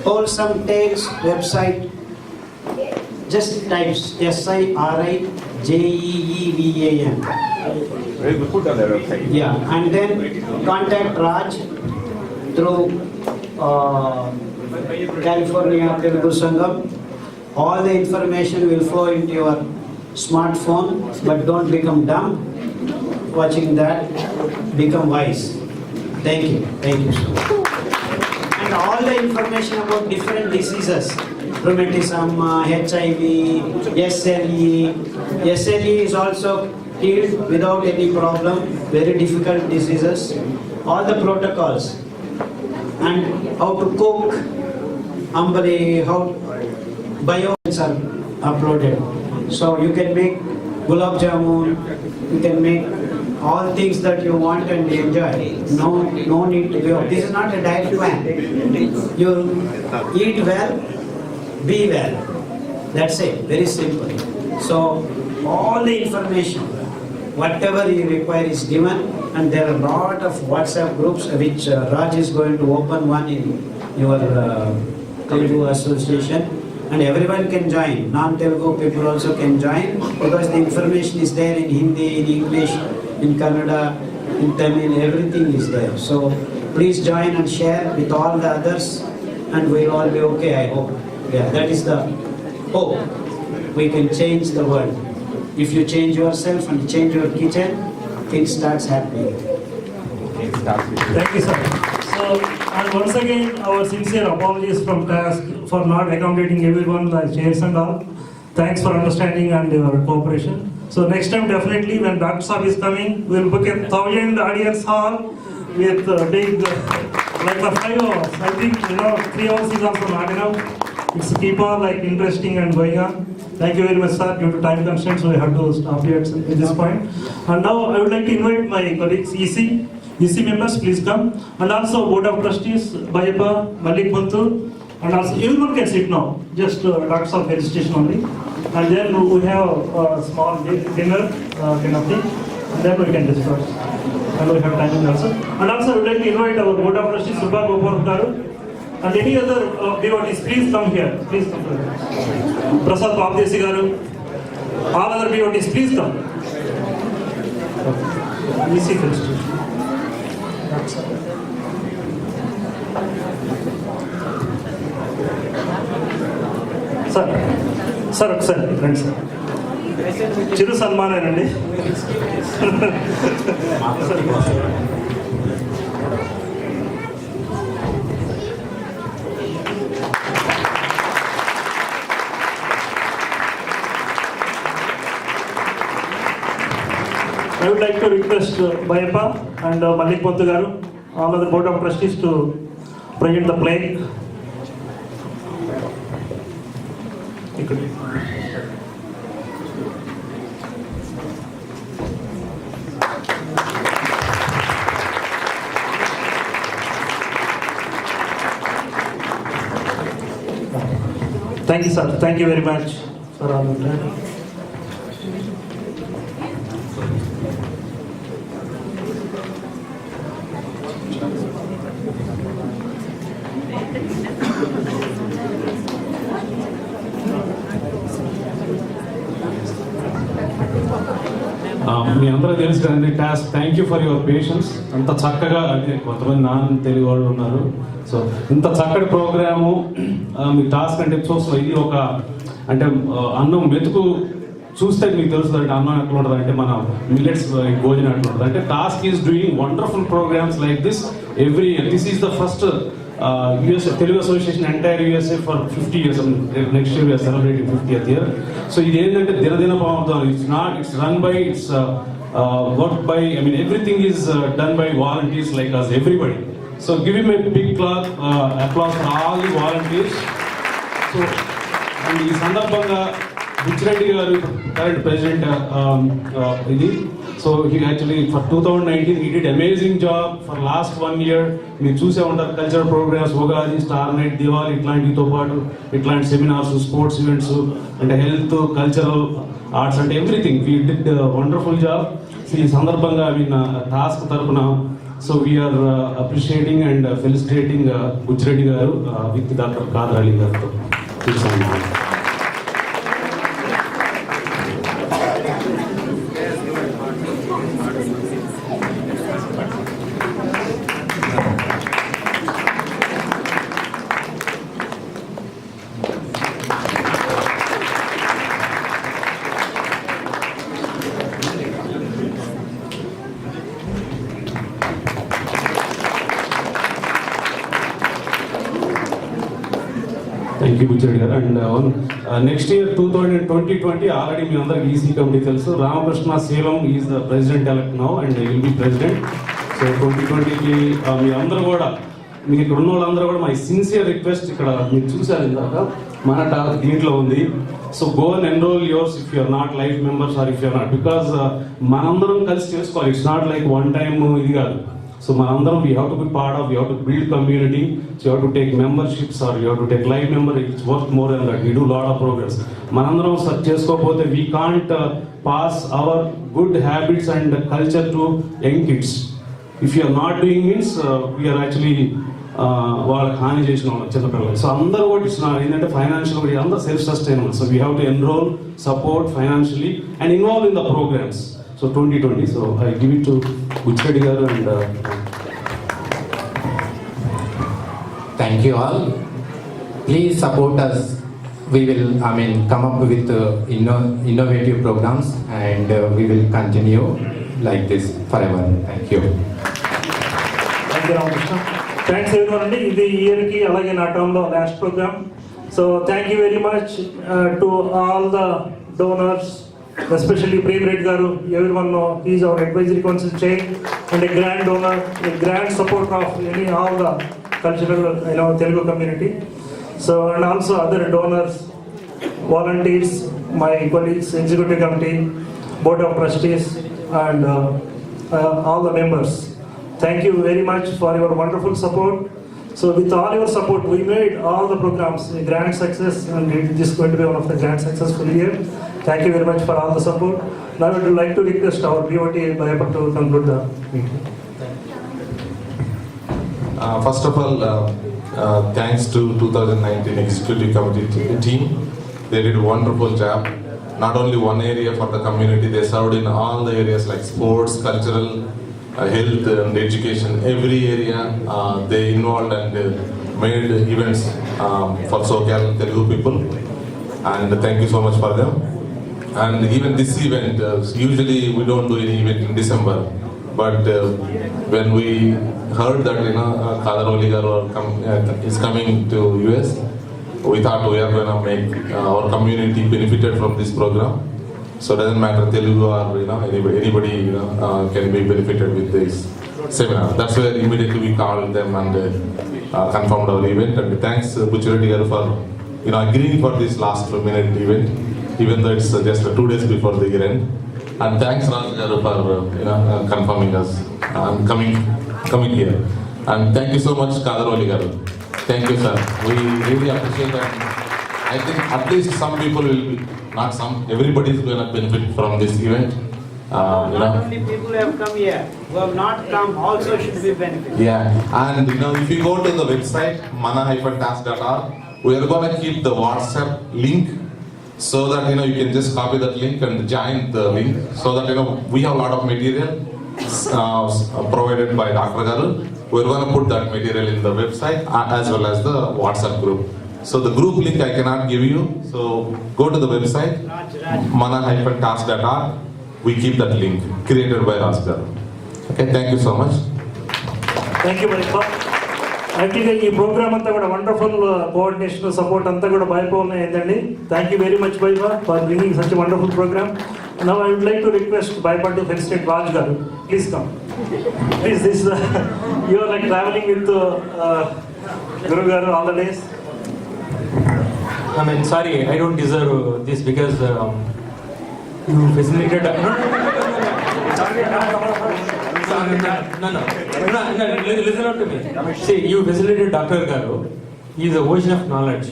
Wholesome Tales website, just types SIRIJEEVAN. Very good put on their website. Yeah, and then contact Raj through California Telugu Sangam. All the information will flow into your smartphone, but don't become dumb watching that. Become wise. Thank you. Thank you so much. And all the information about different diseases, rheumatism, HIV, SLE. SLE is also healed without any problem. Very difficult diseases. All the protocols and how to cook, how bios are uploaded. So you can make gulab jamun, you can make all things that you want and enjoy. No need to go. This is not a diet plan. You eat well, be well. That's it. Very simple. So all the information, whatever you require is given, and there are a lot of WhatsApp groups which Raj is going to open one in your Telugu association. And everyone can join. Non-Telugu people also can join, because the information is there in Hindi, in English, in Kannada, in Tamil, everything is there. So please join and share with all the others, and we'll all be okay, I hope. Yeah, that is the hope. We can change the world. If you change yourself and change your kitchen, it starts happening. Thank you, sir. So, and once again, our sincere apologies from TASC for not accommodating everyone, like chairs and all. Thanks for understanding and your cooperation. So next time, definitely, when Dr. Saab is coming, we'll book a 1,000 audience hall with big, like the 5 hours. I think, 3 hours is also not enough. It's keep on like interesting and going on. Thank you very much, sir. Due to time constraints, we have to stop here at this point. And now I would like to invite my colleagues, EC members, please come. And also Board of Trustees, Bayappa, Malik Buntu, and also everyone can sit now. Just Dr. Saab felicitation only. And then we have a small dinner kind of thing. And then we can discuss. And we have time also. And also I would like to invite our Board of Trustees, Subha Gopal Garu. And any other devotees, please come here. Please come here. Prasad Papdesi Garu. All other devotees, please come. EC felicitation. Sir ఒకసారి రండి sir. చిరు సన్మానేనండి. I would like to request Bayappa and Malik Pontu Garu, all of the Board of Trustees, to present the plaque. Thank you, sir. Thank you very much for all of that. మీ అందరూ తెలుసు కదండి task. Thank you for your patience. అంత చక్కగా అంటే కొంతమంది non Telugu వాళ్ళు ఉన్నారు. So ఇంత చక్కటి ప్రోగ్రాము మీ టాస్క్ అంటే చూస్తాం. ఇది ఒక అంటే అన్నం మెతుకు చూస్తే మీకు తెలుస్తుంది అంటే అన్నం ఎట్లా ఉంటుంది అంటే మన మిల్లెట్స్ భోజనం ఎట్లా ఉంటుంది అంటే TASC is doing wonderful programmes like this every year. This is the first USA Telugu Association entire USA for 50 years. Next year we are celebrating 50th year. So ఇది ఏంటంటే దినదిన పావుతాం. It's run by, it's worked by, I mean everything is done by volunteers like us, everybody. So give him a big applause for all the volunteers. So and ఈ సందర్భంగా బుచ్చిరెడ్డి గారు current president ఇది. So he actually for 2019 he did amazing job for last 1 year. మీరు చూసే ఉంటారు cultural programs, Ugadi, star night, Diwali ఇట్లాంటితో పాటు ఇట్లాంటి సెమినార్స్, స్పోర్ట్స్ ఈవెంట్స్ అంటే హెల్త్, కల్చరల్, ఆర్ట్స్ అంటే everything we did wonderful job. ఈ సందర్భంగా టాస్క్ తరఫున so we are appreciating and felicitating Buchireddy garu with doctor Khader Ali గారితో. Thank you Buchireddy garu. And next year 2020 already మీ అందరికి ఈసీ కమిటీ తెలుసు. Ramakrishna Seelam is the president elect now and will be president. So 2020కి మీ అందరూ కూడా, మీకు ఇక్కడ ఉన్న వాళ్ళందరూ కూడా మై సిన్సియర్ రిక్వెస్ట్, ఇక్కడ మీరు చూసారు ఇందాక మన దీంట్లో ఉంది. So go and enrol yours if you're not life members or if you're not, because మనందరం కలిసి చేసుకోవాలి. It's not like one time ఇది కాదు. So manandram we have to be part of, we have to build community, so you have to take memberships or you have to take live member. It's worth more than that. We do lot of progress. Manandram search cheskopote we can't pass our good habits and culture to young kids. If you are not doing means we are actually వాళ్ళకి హాని చేసిన వాళ్ళు చిన్నపిల్లలు. So అందరూ కూడా ఇచ్చిన ఏంటంటే financial కూడా అందరూ self sustainable. So we have to enrol, support financially and involve in the programmes. So 2020. So I give it to Butchreddy garu and thank you all. Please support us. We will, come up with innovative programs and we will continue. like this forever. Thank you. Thank you, Ramakrishna. Thanks everyone అండి. ఇది ఇయర్కి అలాగే నా టర్మ్లో last programme. So thank you very much to all the donors, especially Prem Reddy గారు. Everyone know he is our advisory council chair and a grand donor, a grand supporter of all the cultural Telugu community. So and also other donors, volunteers, my colleagues, executive committee, board of trustees, and all the members. Thank you very much for your wonderful support. So with all your support, we made all the programs a grand success, and this is going to be one of the grand successful year. Thank you very much for all the support. Now I would like to request our BOT Bayapur to conclude the meeting. First of all, thanks to 2019 Executive Committee team. They did a wonderful job. Not only one area for the community, they served in all the areas like sports, cultural, health and education. Every area they involved and made events for SoCal Telugu people. And thank you so much for them. And even this event, usually we don't do any event in December. But when we heard that Khadar is coming to US, we thought we are going to make our community benefited from this program. So it doesn't matter Telugu or anybody can be benefited with this seminar. That's where immediately we called them and confirmed our event. And thanks Muscular Dystrophy for agreeing for this last minute event, even though it's just 2 days before the year end. And thanks Raj Garu for confirming us and coming here. And thank you so much Khadar Garu. Thank you sir. We really appreciate that. I think at least some people will be, not some, everybody is going to benefit from this event. Not only people who have come here, who have not come also should be benefited. Yeah, and if you go to the website mana-task.org, we are going to keep the WhatsApp link so that you can just copy that link and join the link, so that we have a lot of material provided by Dr. Garu. We are going to put that material in the website as well as the WhatsApp group. So the group link I cannot give you. So go to the website mana-task.org. We keep that link created by Raj Garu. Okay, thank you so much. Thank you, Bhaipa. Actually, ఈ program అంతా కూడా wonderful coordination support అంతా కూడా బైపోల్ అయిందండి. Thank you very much Bhaipa for bringing such wonderful program. Now I would like to request Bhaipa to felicitate Raj garu. Please come. Please, this you are like traveling with Guru Garu all the days. I mean, sorry, I don't deserve this because you facilitated. No. Listen up to me. See, you facilitated Dr. Garu. He is the ocean of knowledge.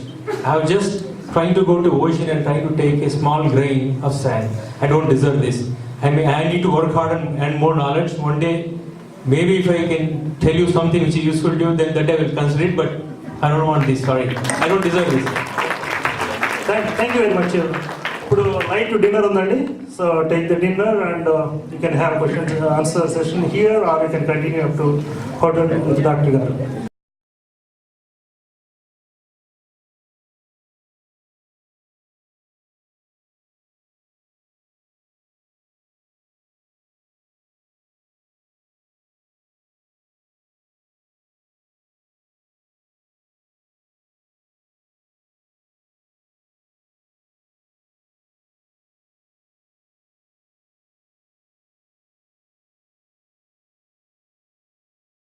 I have just trying to go to ocean and trying to take a small grain of sand. I don't deserve this. I mean, I need to work hard and more knowledge. One day, maybe if I can tell you something which is useful to you, then that I will consider it. But I don't want this. Sorry, I don't deserve this. Thank you very much. ఇప్పుడు night dinner ఉందండి. So take the dinner and you can have question answer session here or you can continue up to hotel with doctor గారు.